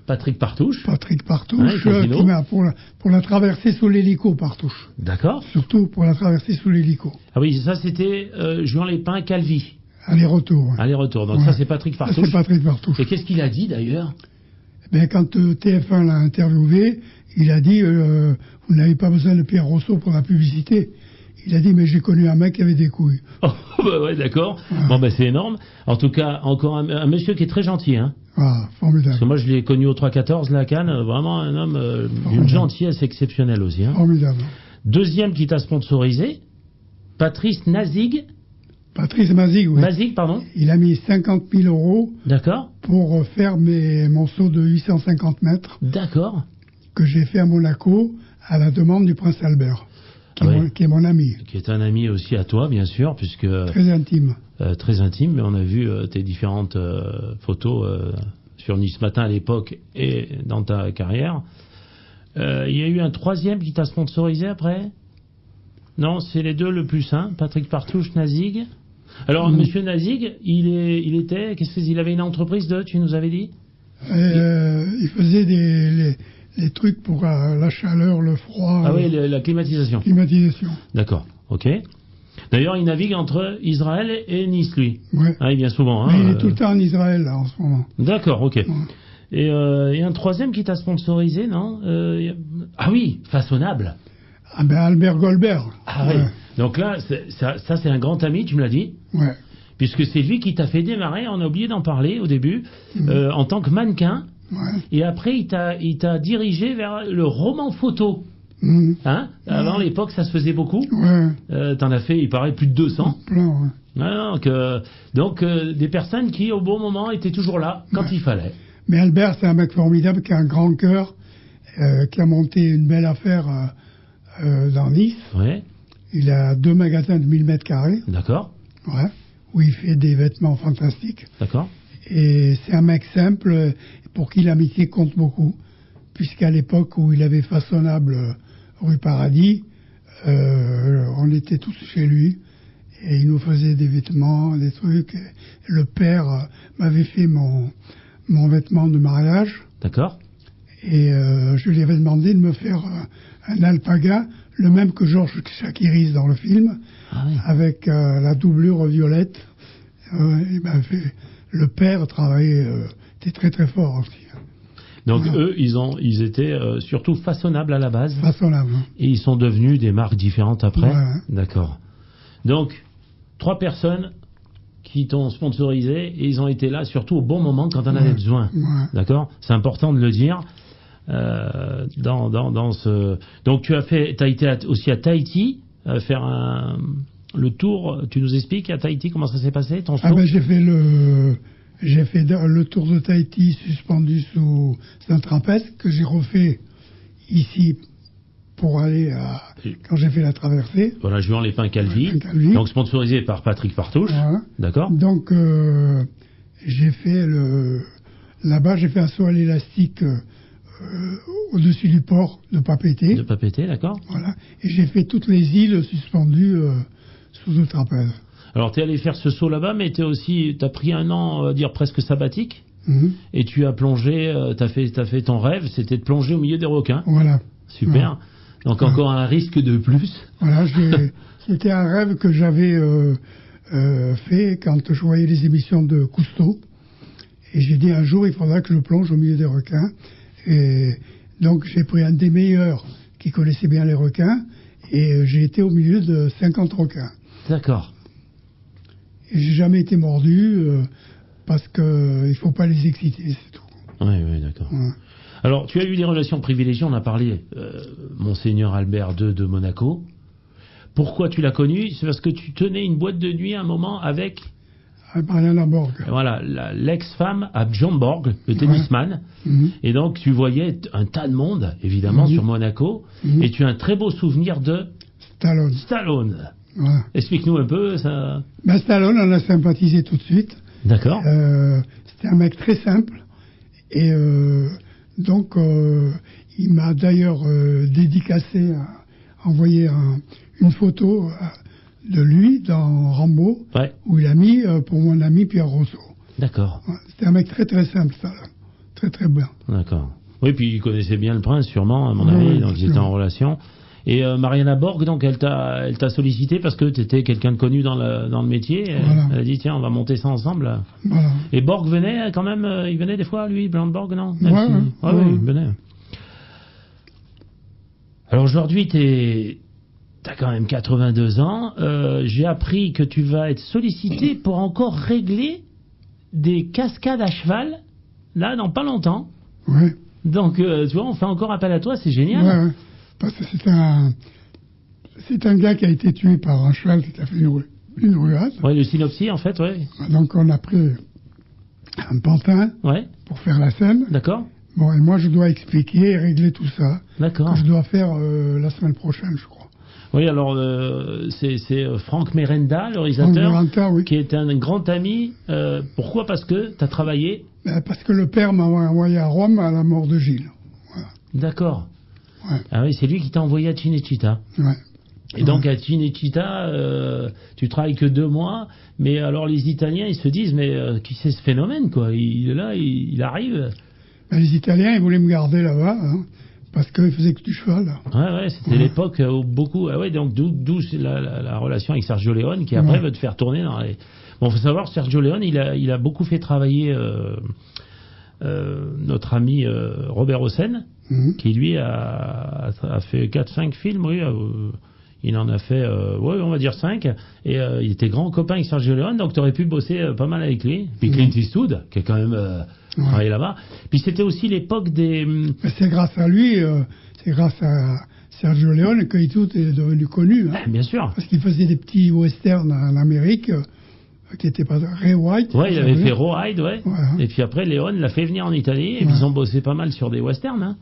[SPEAKER 2] Patrick Partouche.
[SPEAKER 3] Qui m'a pour la traversée sous l'hélico, Partouche.
[SPEAKER 2] D'accord.
[SPEAKER 3] Surtout pour la traversée sous l'hélico.
[SPEAKER 2] Ah oui, ça c'était Juan Lépin Calvi.
[SPEAKER 3] Aller-retour.
[SPEAKER 2] Aller-retour. Donc ça c'est Patrick Partouche.
[SPEAKER 3] Ça, c'est Patrick Partouche.
[SPEAKER 2] Et qu'est-ce qu'il a dit d'ailleurs?
[SPEAKER 3] Quand TF1 l'a interviewé, il a dit vous n'avez pas besoin de Pierre Rousseau pour la publicité. Il a dit mais j'ai connu un mec qui avait des couilles.
[SPEAKER 2] Oh, ouais, d'accord. Bon c'est énorme. En tout cas, encore un monsieur qui est très gentil, hein.
[SPEAKER 3] Ah, formidable.
[SPEAKER 2] Parce que moi je l'ai connu au 314 là à Cannes, vraiment un homme d'une gentillesse exceptionnelle aussi, hein.
[SPEAKER 3] Formidable.
[SPEAKER 2] Deuxième qui t'a sponsorisé, Patrice Mazig.
[SPEAKER 3] Patrice Mazig, oui.
[SPEAKER 2] Mazig, pardon.
[SPEAKER 3] Il a mis 50 000 euros.
[SPEAKER 2] D'accord.
[SPEAKER 3] Pour faire mon saut de 850 mètres.
[SPEAKER 2] D'accord.
[SPEAKER 3] Que j'ai fait à Monaco à la demande du prince Albert. Qui est mon ami.
[SPEAKER 2] Qui est un ami aussi à toi, bien sûr, puisque...
[SPEAKER 3] Très intime.
[SPEAKER 2] Très intime, mais on a vu tes différentes photos sur Nice Matin à l'époque et dans ta carrière. Il y a eu un 3e qui t'a sponsorisé après? Non, c'est les 2 le plus, hein, Patrick Partouche, Nazig. Alors, monsieur Nazig, il avait une entreprise tu nous avais dit?
[SPEAKER 3] Il faisait les trucs pour la chaleur, le froid.
[SPEAKER 2] Ah oui, la climatisation.
[SPEAKER 3] Climatisation.
[SPEAKER 2] D'accord, ok. D'ailleurs, il navigue entre Israël et Nice, lui.
[SPEAKER 3] Ouais.
[SPEAKER 2] Ah, il vient souvent.
[SPEAKER 3] Mais il est tout le temps en Israël, là, en ce moment.
[SPEAKER 2] D'accord, ok.
[SPEAKER 3] Ouais.
[SPEAKER 2] Et un 3e qui t'a sponsorisé, non? Ah oui, façonnable.
[SPEAKER 3] Ah Albert Goldberg.
[SPEAKER 2] Ah oui. Donc là, ça c'est un grand ami, tu me l'as dit.
[SPEAKER 3] Ouais.
[SPEAKER 2] Puisque c'est lui qui t'a fait démarrer, on a oublié d'en parler au début, en tant que mannequin.
[SPEAKER 3] Ouais.
[SPEAKER 2] Et après, il t'a dirigé vers le roman photo. Hein? Avant l'époque, ça se faisait beaucoup.
[SPEAKER 3] Ouais.
[SPEAKER 2] T'en as fait, il paraît, plus de 200.
[SPEAKER 3] Plein, ouais.
[SPEAKER 2] Donc, des personnes qui, au bon moment, étaient toujours là, quand il fallait.
[SPEAKER 3] Mais Albert, c'est un mec formidable, qui a un grand cœur, qui a monté une belle affaire dans Nice.
[SPEAKER 2] Ouais.
[SPEAKER 3] Il a 2 magasins de 1000 mètres carrés.
[SPEAKER 2] D'accord.
[SPEAKER 3] Ouais. Où il fait des vêtements fantastiques.
[SPEAKER 2] D'accord.
[SPEAKER 3] Et c'est un mec simple, pour qui l'amitié compte beaucoup. Puisqu'à l'époque où il avait Façonnable rue Paradis, on était tous chez lui. Et il nous faisait des vêtements, des trucs. Et le père m'avait fait mon vêtement de mariage.
[SPEAKER 2] D'accord.
[SPEAKER 3] Et je lui avais demandé de me faire un alpaga, le même que Georges Chakiris dans le film, avec la doublure violette. Il m'a fait... Le père travaillait, était très très fort aussi.
[SPEAKER 2] Donc eux, ils étaient surtout façonnables à la base.
[SPEAKER 3] Façonnables.
[SPEAKER 2] Et ils sont devenus des marques différentes après.
[SPEAKER 3] Ouais.
[SPEAKER 2] D'accord. Donc 3 personnes qui t'ont sponsorisé et ils ont été là surtout au bon moment quand on avait besoin.
[SPEAKER 3] Ouais.
[SPEAKER 2] D'accord. C'est important de le dire. Dans ce. Donc t'as été aussi à Tahiti faire le tour. Tu nous expliques à Tahiti comment ça s'est passé ton saut?
[SPEAKER 3] J'ai fait le tour de Tahiti suspendu sous un trapèze que j'ai refait ici pour aller quand j'ai fait la traversée.
[SPEAKER 2] Voilà, Juan Lépin Calvi. Donc sponsorisé par Patrick Partouche. Ouais. D'accord.
[SPEAKER 3] Donc j'ai fait là-bas, j'ai fait un saut à l'élastique au-dessus du port de Papeete.
[SPEAKER 2] De Papeete, d'accord.
[SPEAKER 3] Voilà. Et j'ai fait toutes les îles suspendues sous le trapèze.
[SPEAKER 2] Alors, tu es allé faire ce saut là-bas, mais t'as pris un an, on va dire, presque sabbatique. et tu as plongé, t'as fait ton rêve, c'était de plonger au milieu des requins.
[SPEAKER 3] Voilà.
[SPEAKER 2] Super.
[SPEAKER 3] Ouais.
[SPEAKER 2] Donc encore un risque de plus.
[SPEAKER 3] Voilà, c'était un rêve que j'avais fait quand je voyais les émissions de Cousteau. Et j'ai dit un jour, il faudra que je plonge au milieu des requins. Et donc j'ai pris un des meilleurs qui connaissait bien les requins. Et j'ai été au milieu de 50 requins.
[SPEAKER 2] D'accord.
[SPEAKER 3] Et j'ai jamais été mordu parce que il faut pas les exciter, c'est tout.
[SPEAKER 2] Oui, d'accord. Ouais. Alors, tu as eu des relations privilégiées, on a parlé, Monseigneur Albert II de Monaco. Pourquoi tu l'as connu? C'est parce que tu tenais une boîte de nuit à un moment avec...
[SPEAKER 3] Mariana Borg.
[SPEAKER 2] Voilà, l'ex-femme à John Borg, le tennisman. Et donc, tu voyais un tas de monde, évidemment, sur Monaco. Et tu as un très beau souvenir de... Stallone.
[SPEAKER 3] Ouais.
[SPEAKER 2] Explique-nous un peu ça.
[SPEAKER 3] Ben, Stallone, on a sympathisé tout de suite.
[SPEAKER 2] D'accord.
[SPEAKER 3] C'était un mec très simple. Et donc, il m'a d'ailleurs dédicacé, envoyé une photo de lui dans Rambo, où il a mis pour mon ami Pierre Rousseau.
[SPEAKER 2] D'accord.
[SPEAKER 3] Ouais, c'était un mec très très simple, ça. Très très bien.
[SPEAKER 2] D'accord. Oui, puis il connaissait bien le prince, sûrement, à mon avis, donc ils étaient en relation. Et Mariana Borg, donc, elle t'a sollicité parce que tu étais quelqu'un de connu dans le métier. Voilà. Elle a dit, tiens, on va monter ça ensemble. Voilà. Et Borg venait quand même, il venait des fois, lui, Blanc Borg, non?
[SPEAKER 3] Oui,
[SPEAKER 2] il venait. Alors aujourd'hui, t'as quand même 82 ans. J'ai appris que tu vas être sollicité pour encore régler des cascades à cheval, là, dans pas longtemps.
[SPEAKER 3] Oui.
[SPEAKER 2] Donc, tu vois, on fait encore appel à toi, c'est génial.
[SPEAKER 3] Oui. Parce que c'est un gars qui a été tué par un cheval qui a fait une ruade.
[SPEAKER 2] Oui, le synopsis, en fait, oui.
[SPEAKER 3] Donc on a pris un pantin pour faire la scène.
[SPEAKER 2] D'accord.
[SPEAKER 3] Bon, et moi je dois expliquer et régler tout ça.
[SPEAKER 2] D'accord.
[SPEAKER 3] Que je dois faire la semaine prochaine, je crois.
[SPEAKER 2] Oui, alors c'est Franck Merenda, le réalisateur, qui est un grand ami. Pourquoi? Parce que tu as travaillé...
[SPEAKER 3] Parce que le père m'a envoyé à Rome à la mort de Gilles. Voilà.
[SPEAKER 2] D'accord.
[SPEAKER 3] Ouais.
[SPEAKER 2] Ah oui, c'est lui qui t'a envoyé à Cinecittà.
[SPEAKER 3] Ouais.
[SPEAKER 2] Et donc à Cinecittà, tu travailles que 2 mois, mais alors les Italiens, ils se disent, mais qui c'est ce phénomène, quoi? Il est là, il arrive.
[SPEAKER 3] Les Italiens, ils voulaient me garder là-bas, parce qu'ils faisaient que du cheval.
[SPEAKER 2] Ouais, c'était l'époque où beaucoup... Ah ouais, donc d'où la relation avec Sergio Leone, qui après veut te faire tourner dans les... Bon, faut savoir, Sergio Leone, il a beaucoup fait travailler notre ami Robert Hossein, qui lui a fait 4-5 films, oui. Il en a fait, on va dire 5. Et il était grand copain avec Sergio Leone, donc tu aurais pu bosser pas mal avec lui. Puis Clint Eastwood, qui est quand même travaillé là-bas. Puis c'était aussi l'époque des...
[SPEAKER 3] C'est grâce à lui, c'est grâce à Sergio Leone que Eastwood est devenu connu.
[SPEAKER 2] Bien sûr.
[SPEAKER 3] Parce qu'il faisait des petits westerns en Amérique, qui n'étaient pas... Ray White.
[SPEAKER 2] Ouais, il avait fait Rawhide, Et puis après, Leone l'a fait venir en Italie, et puis ils ont bossé pas mal sur des westerns.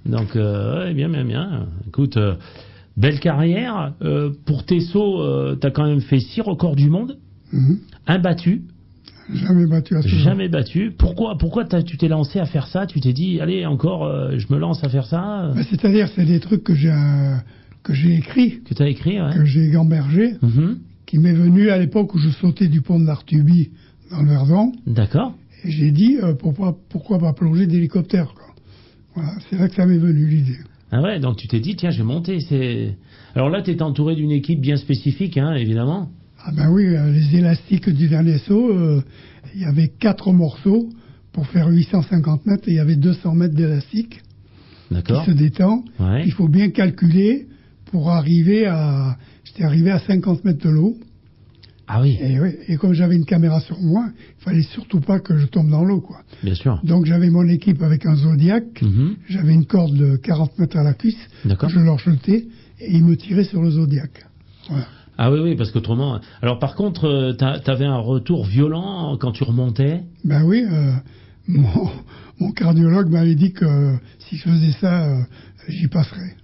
[SPEAKER 2] Donc, bien. Écoute... belle carrière. Pour tes sauts, tu as quand même fait 6 records du monde. Imbattu.
[SPEAKER 3] Jamais battu à ce
[SPEAKER 2] Jamais battu. Pourquoi tu t'es lancé à faire ça? Tu t'es dit, allez, encore, je me lance à faire ça?
[SPEAKER 3] C'est-à-dire, c'est des trucs que j'ai écrits.
[SPEAKER 2] Que tu as écrit, ouais.
[SPEAKER 3] Que j'ai gambergé. Qui m'est venu à l'époque où je sautais du pont de l'Artuby dans le Verdon.
[SPEAKER 2] D'accord.
[SPEAKER 3] Et j'ai dit, pourquoi pas plonger d'hélicoptère, quoi. Voilà, c'est là que ça m'est venu, l'idée.
[SPEAKER 2] Ah ouais, donc tu t'es dit, tiens, je vais monter. Alors là, tu es entouré d'une équipe bien spécifique, évidemment.
[SPEAKER 3] Ah ben oui, les élastiques du dernier saut, il y avait 4 morceaux pour faire 850 mètres et il y avait 200 mètres d'élastique qui se détend. Ouais. Il faut bien calculer pour arriver à... J'étais arrivé à 50 mètres de l'eau.
[SPEAKER 2] Ah oui.
[SPEAKER 3] Et comme j'avais une caméra sur moi, il fallait surtout pas que je tombe dans l'eau, quoi.
[SPEAKER 2] Bien sûr.
[SPEAKER 3] Donc j'avais mon équipe avec un Zodiac, j'avais une corde de 40 mètres à la cuisse, je leur jetais et ils me tiraient sur le Zodiac. Voilà.
[SPEAKER 2] Ah oui, parce qu'autrement... Alors par contre, t'avais un retour violent quand tu remontais?
[SPEAKER 3] Ben oui, mon cardiologue m'avait dit que si je faisais ça, j'y passerais.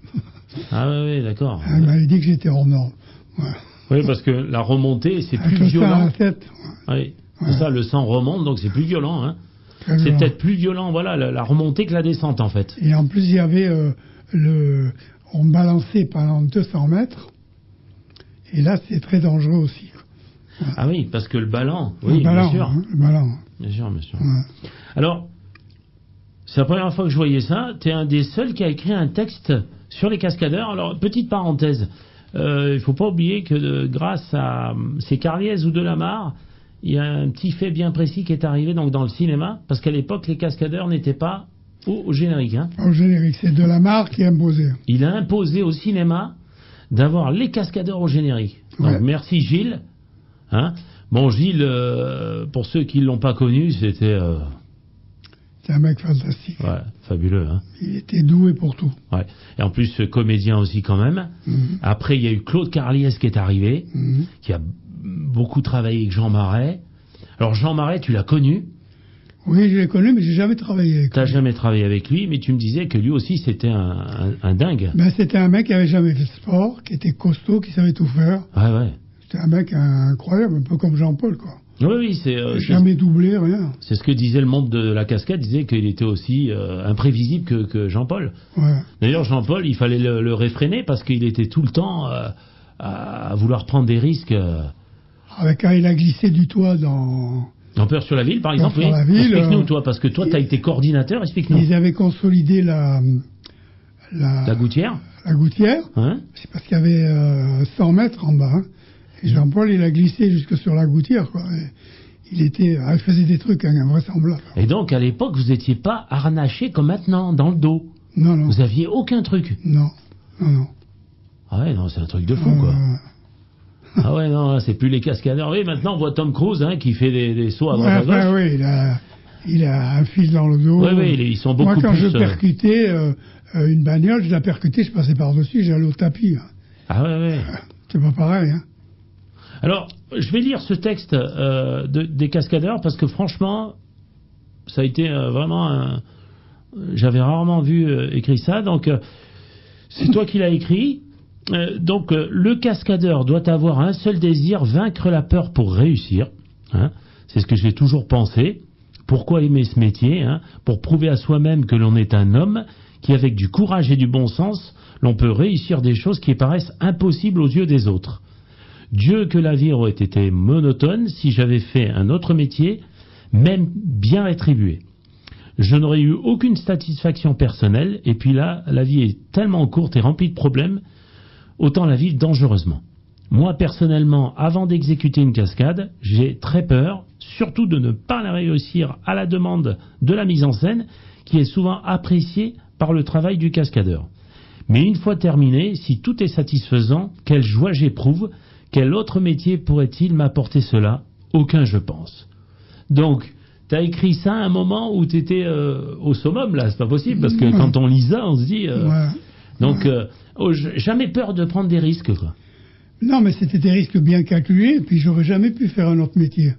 [SPEAKER 2] Ah oui, d'accord.
[SPEAKER 3] Il m'avait dit que j'étais hors norme. Voilà.
[SPEAKER 2] Oui, parce que la remontée, c'est plus violent.
[SPEAKER 3] À la tête.
[SPEAKER 2] Oui, c'est ça, le sang remonte, donc c'est plus violent. C'est peut-être plus violent, voilà, la remontée que la descente, en fait.
[SPEAKER 3] Et en plus, il y avait on balançait pendant 200 mètres, et là, c'est très dangereux aussi.
[SPEAKER 2] Voilà. Ah oui, parce que le ballon, oui, bien sûr.
[SPEAKER 3] Le ballon.
[SPEAKER 2] Bien sûr, bien sûr.
[SPEAKER 3] Ouais.
[SPEAKER 2] Alors, c'est la première fois que je voyais ça. Tu es un des seuls qui a écrit un texte sur les cascadeurs. Alors, petite parenthèse, il faut pas oublier que grâce à c'est Carliez ou Delamarre, il y a un petit fait bien précis qui est arrivé donc dans le cinéma, parce qu'à l'époque, les cascadeurs n'étaient pas au générique. Hein.
[SPEAKER 3] Au générique, c'est Delamarre qui a imposé.
[SPEAKER 2] Il a imposé au cinéma d'avoir les cascadeurs au générique. Donc,
[SPEAKER 3] Ouais.
[SPEAKER 2] merci Gilles. Hein. Bon, Gilles, pour ceux qui ne l'ont pas connu, c'était
[SPEAKER 3] C'est un mec fantastique.
[SPEAKER 2] fabuleux. Hein.
[SPEAKER 3] Il était doué pour tout.
[SPEAKER 2] Ouais. Et en plus, comédien aussi quand même. Après, il y a eu Claude Carliès qui est arrivé, qui a beaucoup travaillé avec Jean Marais. Alors Jean Marais, tu l'as connu.
[SPEAKER 3] Oui, je l'ai connu, mais j'ai jamais travaillé avec
[SPEAKER 2] Tu n'as
[SPEAKER 3] lui.
[SPEAKER 2] jamais travaillé avec lui, mais tu me disais que lui aussi, c'était un dingue.
[SPEAKER 3] Ben, c'était un mec qui avait jamais fait de sport, qui était costaud, qui savait tout faire.
[SPEAKER 2] Ouais.
[SPEAKER 3] C'était un mec incroyable, un peu comme Jean-Paul, quoi.
[SPEAKER 2] Oui, c'est
[SPEAKER 3] Jamais doublé, rien.
[SPEAKER 2] c'est ce que disait le monde de la cascade, disait qu'il était aussi imprévisible que Jean-Paul.
[SPEAKER 3] Ouais.
[SPEAKER 2] D'ailleurs, Jean-Paul, il fallait le réfréner parce qu'il était tout le temps à vouloir prendre des risques.
[SPEAKER 3] Avec il a glissé du toit dans...
[SPEAKER 2] En Peur sur la ville, par exemple,
[SPEAKER 3] Sur
[SPEAKER 2] oui.
[SPEAKER 3] la ville,
[SPEAKER 2] Explique-nous, toi, parce que toi, tu as été coordinateur, explique-nous.
[SPEAKER 3] Ils avaient consolidé la
[SPEAKER 2] Gouttière,
[SPEAKER 3] la gouttière.
[SPEAKER 2] hein.
[SPEAKER 3] C'est parce qu'il y avait 100 mètres en bas. Hein. Et Jean-Paul, il a glissé jusque sur la gouttière, quoi. Et il faisait des trucs invraisemblables.
[SPEAKER 2] Et donc, à l'époque, vous n'étiez pas harnaché comme maintenant, dans le dos.
[SPEAKER 3] Non, non.
[SPEAKER 2] Vous aviez aucun truc.
[SPEAKER 3] Non, non, non.
[SPEAKER 2] Ah ouais, non, c'est un truc de fou, quoi. Ah ouais, non, c'est plus les cascadeurs. Oui, maintenant, on voit Tom Cruise, hein, qui fait des sauts à droite à gauche.
[SPEAKER 3] Oui, il a un fil dans le dos.
[SPEAKER 2] Oui, ils sont beaucoup plus...
[SPEAKER 3] Moi, quand je percutais une bagnole, je la percutais, je passais par-dessus, j'allais au tapis. Hein.
[SPEAKER 2] Ah ouais.
[SPEAKER 3] C'est pas pareil, hein.
[SPEAKER 2] Alors, je vais lire ce texte des cascadeurs parce que franchement, ça a été vraiment j'avais rarement vu écrit ça. Donc, c'est toi qui l'as écrit. Donc, le cascadeur doit avoir un seul désir, vaincre la peur pour réussir. Hein. C'est ce que j'ai toujours pensé. Pourquoi aimer ce métier, hein? Pour prouver à soi-même que l'on est un homme qui, avec du courage et du bon sens, l'on peut réussir des choses qui paraissent impossibles aux yeux des autres. Dieu que la vie aurait été monotone si j'avais fait un autre métier, même bien rétribué. Je n'aurais eu aucune satisfaction personnelle, et puis là, la vie est tellement courte et remplie de problèmes, autant la vivre dangereusement. Moi, personnellement, avant d'exécuter une cascade, j'ai très peur, surtout de ne pas la réussir à la demande de la mise en scène, qui est souvent appréciée par le travail du cascadeur. Mais une fois terminé, si tout est satisfaisant, quelle joie j'éprouve. Quel autre métier pourrait-il m'apporter cela? Aucun, je pense. Donc, tu as écrit ça à un moment où tu étais au summum, là, c'est pas possible, parce que quand on lit ça, on se dit... Donc, jamais peur de prendre des risques, quoi.
[SPEAKER 3] Non, mais c'était des risques bien calculés, et puis j'aurais jamais pu faire un autre métier.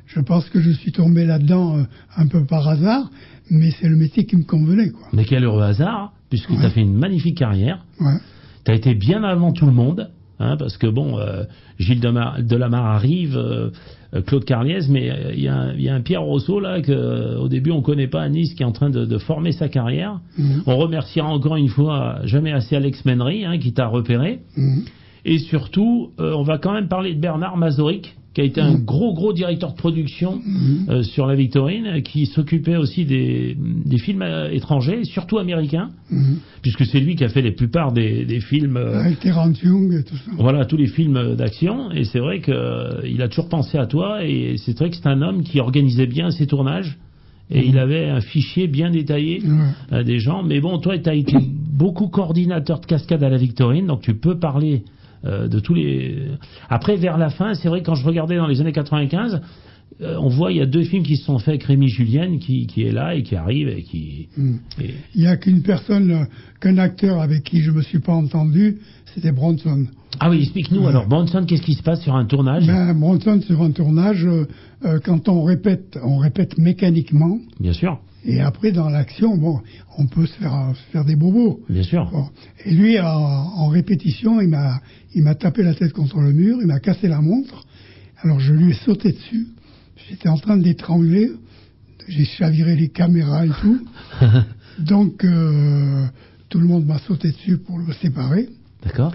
[SPEAKER 3] Je pense que je suis tombé là-dedans un peu par hasard, mais c'est le métier qui me convenait, quoi.
[SPEAKER 2] Mais quel heureux hasard, puisque tu as fait une magnifique carrière.
[SPEAKER 3] Ouais.
[SPEAKER 2] Tu as été bien avant tout le monde. Hein, parce que bon, Gilles Delamarre arrive, Claude Carliez, mais il y a un Pierre Rousseau là que au début on connaît pas à Nice qui est en train de former sa carrière. On remerciera encore une fois jamais assez Alex Menry, hein, qui t'a repéré. Et surtout, on va quand même parler de Bernard Mazoric, qui a été un gros directeur de production sur la Victorine, qui s'occupait aussi des films étrangers, surtout américains, puisque c'est lui qui a fait la plupart des films...
[SPEAKER 3] Avec Terence Young et tout ça.
[SPEAKER 2] Voilà, tous les films d'action, et c'est vrai qu'il a toujours pensé à toi, et c'est vrai que c'est un homme qui organisait bien ses tournages, et il avait un fichier bien détaillé des gens. Mais bon, toi, tu as été beaucoup coordinateur de cascade à la Victorine, donc tu peux parler... de tous les... Après, vers la fin, c'est vrai que quand je regardais dans les années 95, on voit il y a 2 films qui se sont faits avec Rémi Julienne qui est là et qui arrive et qui...
[SPEAKER 3] Il n'y a qu'une personne, qu'un acteur avec qui je ne me suis pas entendu, c'était Bronson.
[SPEAKER 2] Ah oui, explique-nous alors, Bronson, qu'est-ce qui se passe sur un tournage?
[SPEAKER 3] Bronson, sur un tournage, quand on répète mécaniquement.
[SPEAKER 2] Bien sûr.
[SPEAKER 3] Et après, dans l'action, bon, on peut se faire des bobos.
[SPEAKER 2] Bien sûr.
[SPEAKER 3] Bon. Et lui, en répétition, il m'a tapé la tête contre le mur, il m'a cassé la montre. Alors, je lui ai sauté dessus. J'étais en train de l'étrangler. J'ai chaviré les caméras et tout. Donc, tout le monde m'a sauté dessus pour le séparer.
[SPEAKER 2] D'accord.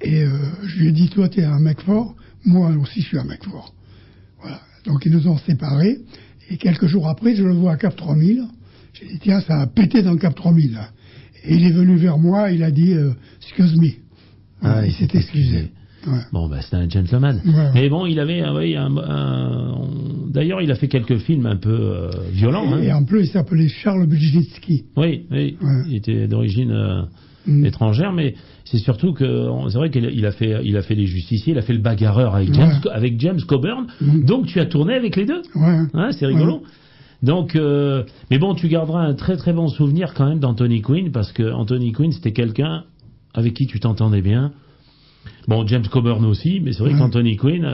[SPEAKER 3] Et je lui ai dit, toi, t'es un mec fort. Moi aussi, je suis un mec fort. Voilà. Donc, ils nous ont séparés. Et quelques jours après, je le vois à Cap 3000. J'ai dit, tiens, ça a pété dans le Cap 3000. Là. Et il est venu vers moi, il a dit, excuse me.
[SPEAKER 2] Ah,
[SPEAKER 3] il s'est excusé. Ouais.
[SPEAKER 2] Bon, c'est un gentleman.
[SPEAKER 3] Ouais.
[SPEAKER 2] Mais bon, il avait, d'ailleurs, il a fait quelques films un peu violents.
[SPEAKER 3] Et en plus, il s'appelait Charles Budzinski.
[SPEAKER 2] Oui.
[SPEAKER 3] Ouais.
[SPEAKER 2] Il était d'origine étrangère, mais c'est surtout que c'est vrai qu'il a fait Les Justiciers, il a fait Le Bagarreur avec James Coburn. Donc tu as tourné avec les deux.
[SPEAKER 3] Ouais.
[SPEAKER 2] Hein, c'est rigolo.
[SPEAKER 3] Ouais.
[SPEAKER 2] Donc, mais bon, tu garderas un très très bon souvenir quand même d'Anthony Quinn, parce que Anthony Quinn, c'était quelqu'un avec qui tu t'entendais bien. Bon, James Coburn aussi, mais c'est vrai qu'Anthony Quinn,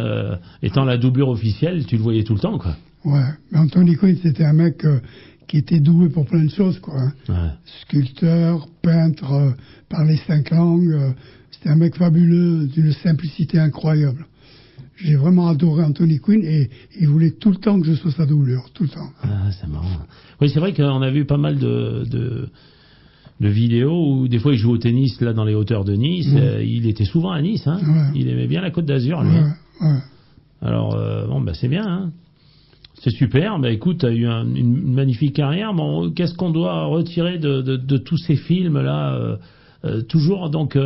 [SPEAKER 2] étant la doublure officielle, tu le voyais tout le temps, quoi.
[SPEAKER 3] Ouais, mais Anthony Quinn, c'était un mec qui était doué pour plein de choses, quoi. Hein.
[SPEAKER 2] Ouais.
[SPEAKER 3] Sculpteur, peintre, parlait 5 langues. C'était un mec fabuleux, d'une simplicité incroyable. J'ai vraiment adoré Anthony Quinn et il voulait tout le temps que je sois sa doublure, tout le temps.
[SPEAKER 2] Ah, c'est marrant. Oui, c'est vrai qu'on a vu pas mal de vidéos où des fois il joue au tennis là dans les hauteurs de Nice. Il était souvent à Nice. Hein.
[SPEAKER 3] Ouais.
[SPEAKER 2] Il aimait bien la Côte d'Azur, lui.
[SPEAKER 3] Ouais.
[SPEAKER 2] Alors, c'est bien. Hein. C'est super. Écoute, tu as eu une magnifique carrière. Bon, qu'est-ce qu'on doit retirer de tous ces films-là toujours, donc,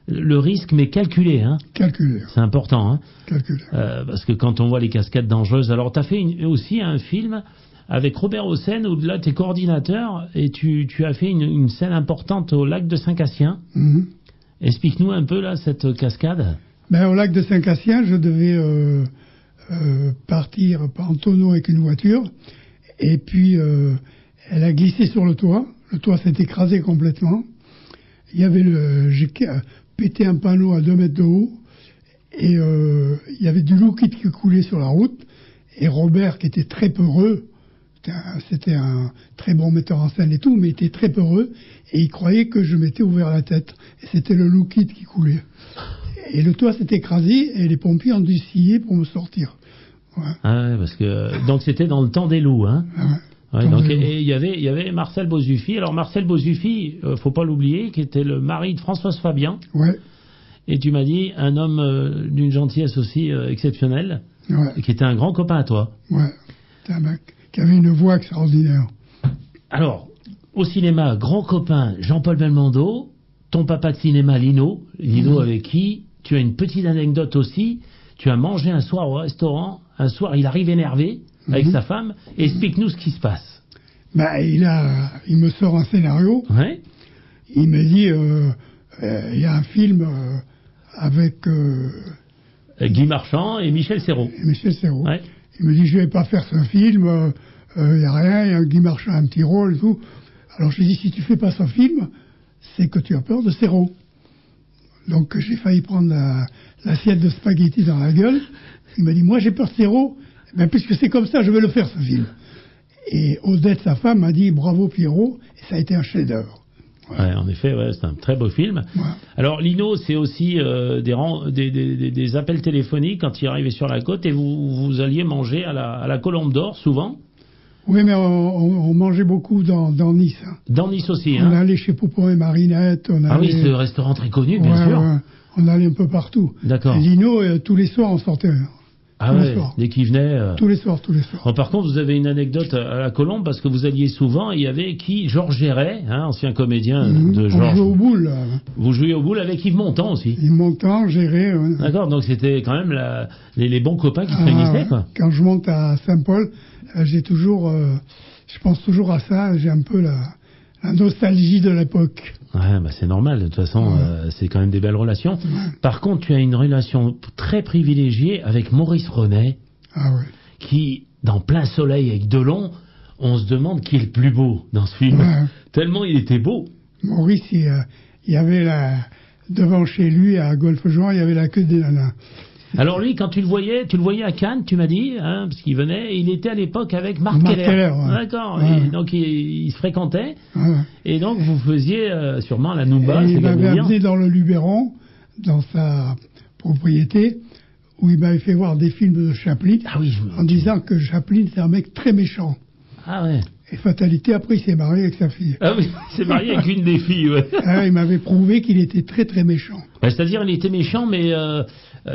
[SPEAKER 2] le risque, mais calculé. Hein.
[SPEAKER 3] Calculé.
[SPEAKER 2] C'est important. Hein.
[SPEAKER 3] Calculé.
[SPEAKER 2] Parce que quand on voit les cascades dangereuses... Alors, tu as fait aussi un film avec Robert Hossein, où là, tu es coordinateur, et tu as fait une scène importante au lac de Saint-Cassien. Explique-nous un peu, là, cette cascade.
[SPEAKER 3] Au lac de Saint-Cassien, je devais partir en tonneau avec une voiture, et puis elle a glissé sur le toit s'est écrasé complètement. J'ai pété un panneau à 2 mètres de haut, et il y avait du liquide qui coulait sur la route, et Robert, qui était très peureux, c'était un très bon metteur en scène et tout, mais il était très peureux, et il croyait que je m'étais ouvert la tête, et c'était le liquide qui coulait. Et le toit s'est écrasé, et les pompiers ont dû scier pour me sortir. Ouais.
[SPEAKER 2] Ah ouais, parce que donc c'était dans le temps des loups, hein. Ouais, donc, et il y avait Marcel Bozuffi. Alors Marcel Bozuffi, faut pas l'oublier, qui était le mari de Françoise Fabian.
[SPEAKER 3] Ouais.
[SPEAKER 2] Et tu m'as dit un homme d'une gentillesse aussi exceptionnelle, qui était un grand copain à toi.
[SPEAKER 3] Ouais. C'était un mec qui avait une voix extraordinaire.
[SPEAKER 2] Alors, au cinéma, grand copain Jean-Paul Belmondo, ton papa de cinéma Lino avec qui tu as une petite anecdote aussi. Tu as mangé un soir au restaurant, un soir il arrive énervé avec sa femme. Explique-nous ce qui se passe.
[SPEAKER 3] Il me sort un scénario.
[SPEAKER 2] Ouais.
[SPEAKER 3] Il me dit, il y a un film avec
[SPEAKER 2] Guy Marchand et Michel Serrault.
[SPEAKER 3] Ouais. Il me dit, je vais pas faire ce film, il y a rien, il y a Guy Marchand a un petit rôle et tout. Alors je lui dis, si tu fais pas ce film, c'est que tu as peur de Serrault. Donc j'ai failli prendre l'assiette de spaghettis dans la gueule. Il m'a dit, moi j'ai peur de Serrault, puisque c'est comme ça, je vais le faire ce film. Et Odette, sa femme, m'a dit, bravo Pierrot, et ça a été un chef-d'œuvre.
[SPEAKER 2] Ouais, en effet, c'est un très beau film. Ouais. Alors Lino, c'est aussi des appels téléphoniques quand il arrivait sur la côte, et vous alliez manger à la Colombe d'Or souvent.
[SPEAKER 3] Oui, mais on mangeait beaucoup dans Nice. Hein.
[SPEAKER 2] Dans Nice aussi,
[SPEAKER 3] On allait chez Poupon et Marinette.
[SPEAKER 2] Oui, c'est le restaurant très connu, bien sûr.
[SPEAKER 3] Ouais, on allait un peu partout.
[SPEAKER 2] D'accord.
[SPEAKER 3] Et Lino, tous les soirs, on sortait.
[SPEAKER 2] Dès qu'il venait...
[SPEAKER 3] Tous les soirs.
[SPEAKER 2] Par contre, vous avez une anecdote à la Colombe, parce que vous alliez souvent, il y avait Georges Géret, ancien comédien de Georges.
[SPEAKER 3] On jouait au boule.
[SPEAKER 2] Vous jouiez au boule avec Yves Montand aussi.
[SPEAKER 3] Yves Montand, Géret. Ouais.
[SPEAKER 2] D'accord, donc c'était quand même les bons copains qui se réunissaient, quoi.
[SPEAKER 3] Quand je monte à Saint-Paul, j'ai toujours... je pense toujours à ça, j'ai un peu la nostalgie de l'époque.
[SPEAKER 2] Ouais, c'est normal, de toute façon, c'est quand même des belles relations. Ouais. Par contre, tu as une relation très privilégiée avec Maurice Renet, qui, dans Plein Soleil avec Delon, on se demande qui est le plus beau dans ce film. Ouais. Tellement il était beau.
[SPEAKER 3] Maurice, il y avait devant chez lui, à Golfe-Juan, il y avait la queue des nanas.
[SPEAKER 2] Alors lui, quand tu le voyais à Cannes, tu m'as dit, parce qu'il venait, il était à l'époque avec Marc Keller. D'accord. Ouais. Et donc il se fréquentait. Ouais. Et donc vous faisiez sûrement la Nouba.
[SPEAKER 3] Il m'avait amené dans le Luberon, dans sa propriété, où il m'avait fait voir des films de Chaplin, en disant que Chaplin c'est un mec très méchant.
[SPEAKER 2] Ah ouais.
[SPEAKER 3] Et fatalité, après il s'est marié avec sa fille.
[SPEAKER 2] Ah oui, il s'est marié avec une des filles, ouais.
[SPEAKER 3] Il m'avait prouvé qu'il était très très méchant.
[SPEAKER 2] C'est-à-dire il était méchant, mais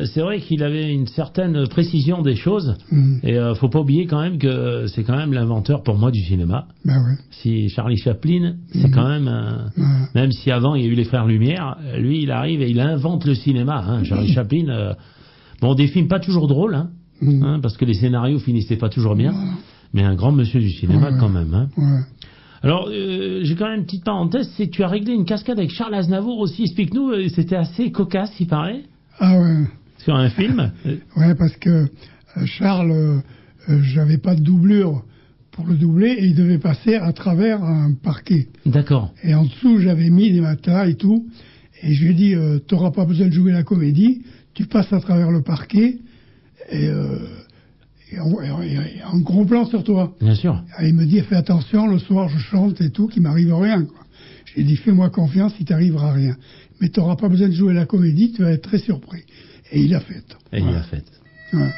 [SPEAKER 2] c'est vrai qu'il avait une certaine précision des choses. Et faut pas oublier quand même que c'est quand même l'inventeur pour moi du cinéma.
[SPEAKER 3] Ben ouais.
[SPEAKER 2] Si Charlie Chaplin, c'est quand même même si avant il y a eu les frères Lumière, lui il arrive et il invente le cinéma. Hein. Charlie Chaplin, bon, des films pas toujours drôles, hein, parce que les scénarios finissaient pas toujours bien, mais un grand monsieur du cinéma quand même. Hein.
[SPEAKER 3] Ouais.
[SPEAKER 2] Alors, j'ai quand même une petite parenthèse, c'est que tu as réglé une cascade avec Charles Aznavour aussi. Explique-nous, c'était assez cocasse, il paraît.
[SPEAKER 3] Ah ouais.
[SPEAKER 2] Sur un film.
[SPEAKER 3] Ouais, parce que Charles, j'avais pas de doublure pour le doubler et il devait passer à travers un parquet.
[SPEAKER 2] D'accord.
[SPEAKER 3] Et en dessous, j'avais mis des matelas et tout. Et je lui ai dit, t'auras pas besoin de jouer la comédie, tu passes à travers le parquet et en gros plan sur toi.
[SPEAKER 2] Bien sûr.
[SPEAKER 3] Et il me dit, fais attention, le soir je chante et tout, qu'il m'arrive rien, quoi. J'ai dit, fais-moi confiance, il t'arrivera rien. Mais tu n'auras pas besoin de jouer la comédie, tu vas être très surpris. Et il a fait.
[SPEAKER 2] Et il a fait.
[SPEAKER 3] Ouais.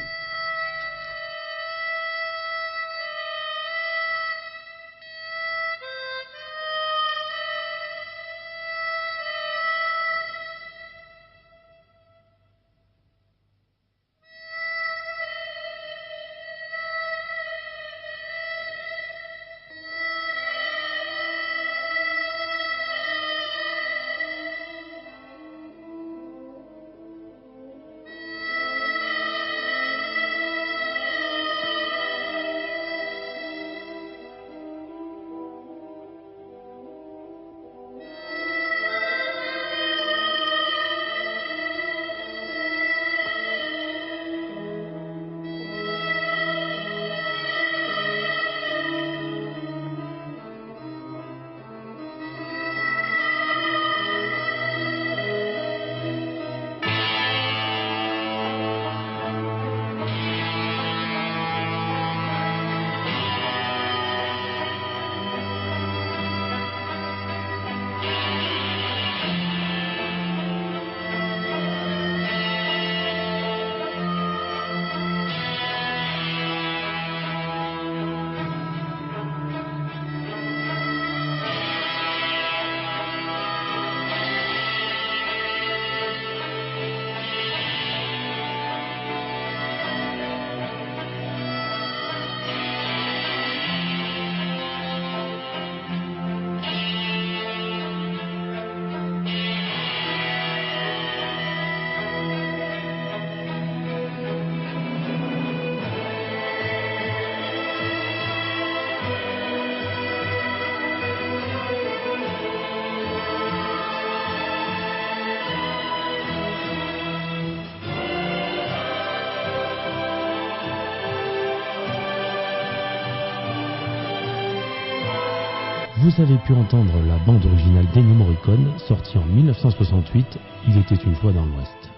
[SPEAKER 2] Vous avez pu entendre la bande originale d'Ennio Morricone, sortie en 1968, Il était une fois dans l'Ouest.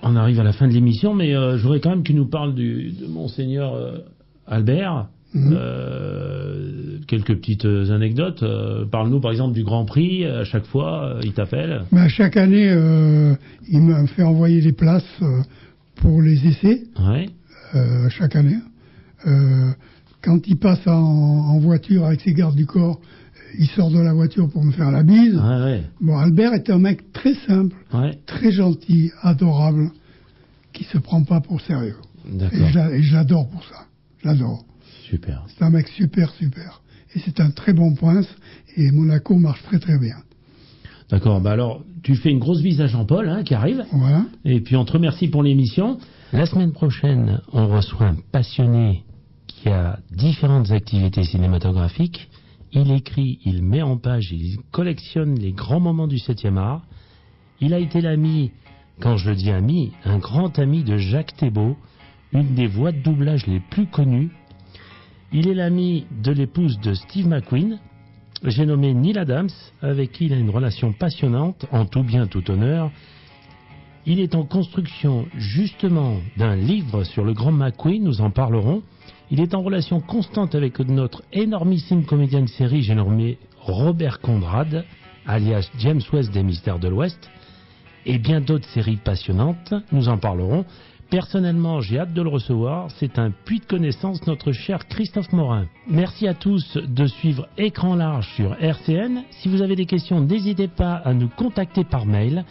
[SPEAKER 2] On arrive à la fin de l'émission, mais je voudrais quand même que tu nous parles de Monseigneur Albert. Quelques petites anecdotes. Parle-nous par exemple du Grand Prix, à chaque fois, il t'appelle.
[SPEAKER 3] Chaque année, il me fait envoyer des places pour les essais,
[SPEAKER 2] ouais.
[SPEAKER 3] Chaque année. Quand il passe en voiture avec ses gardes du corps, il sort de la voiture pour me faire la bise.
[SPEAKER 2] Ouais.
[SPEAKER 3] Bon, Albert est un mec très simple, très gentil, adorable, qui se prend pas pour sérieux.
[SPEAKER 2] D'accord.
[SPEAKER 3] Et je l'adore pour ça. Je l'adore.
[SPEAKER 2] Super.
[SPEAKER 3] C'est un mec super. Et c'est un très bon prince, et Monaco marche très très bien.
[SPEAKER 2] D'accord, alors tu fais une grosse bise à Jean-Paul qui arrive,
[SPEAKER 3] voilà.
[SPEAKER 2] Et puis on te remercie pour l'émission. La semaine prochaine, on reçoit un passionné qui a différentes activités cinématographiques. Il écrit, il met en page, il collectionne les grands moments du 7e art. Il a été l'ami, quand je le dis ami, un grand ami de Jacques Thébault, une des voix de doublage les plus connues. Il est l'ami de l'épouse de Steve McQueen, j'ai nommé Neil Adams, avec qui il a une relation passionnante, en tout bien, tout honneur. Il est en construction justement d'un livre sur le grand McQueen, nous en parlerons. Il est en relation constante avec notre énormissime comédien de série, j'ai nommé Robert Conrad, alias James West des Mystères de l'Ouest, et bien d'autres séries passionnantes, nous en parlerons. Personnellement, j'ai hâte de le recevoir. C'est un puits de connaissances, notre cher Christophe Morin. Merci à tous de suivre Écran Large sur RCN. Si vous avez des questions, n'hésitez pas à nous contacter par mail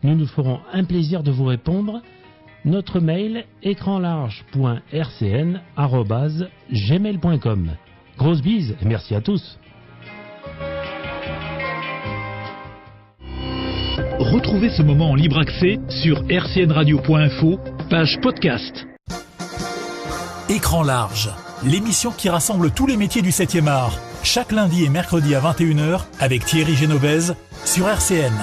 [SPEAKER 2] Nous nous ferons un plaisir de vous répondre. Notre mail écranlarge.rcn@gmail.com. Grosse bise et merci à tous.
[SPEAKER 1] Retrouvez ce moment en libre accès sur rcnradio.info, page podcast. Écran large, l'émission qui rassemble tous les métiers du 7e art. Chaque lundi et mercredi à 21h avec Thierry Genovese sur RCN.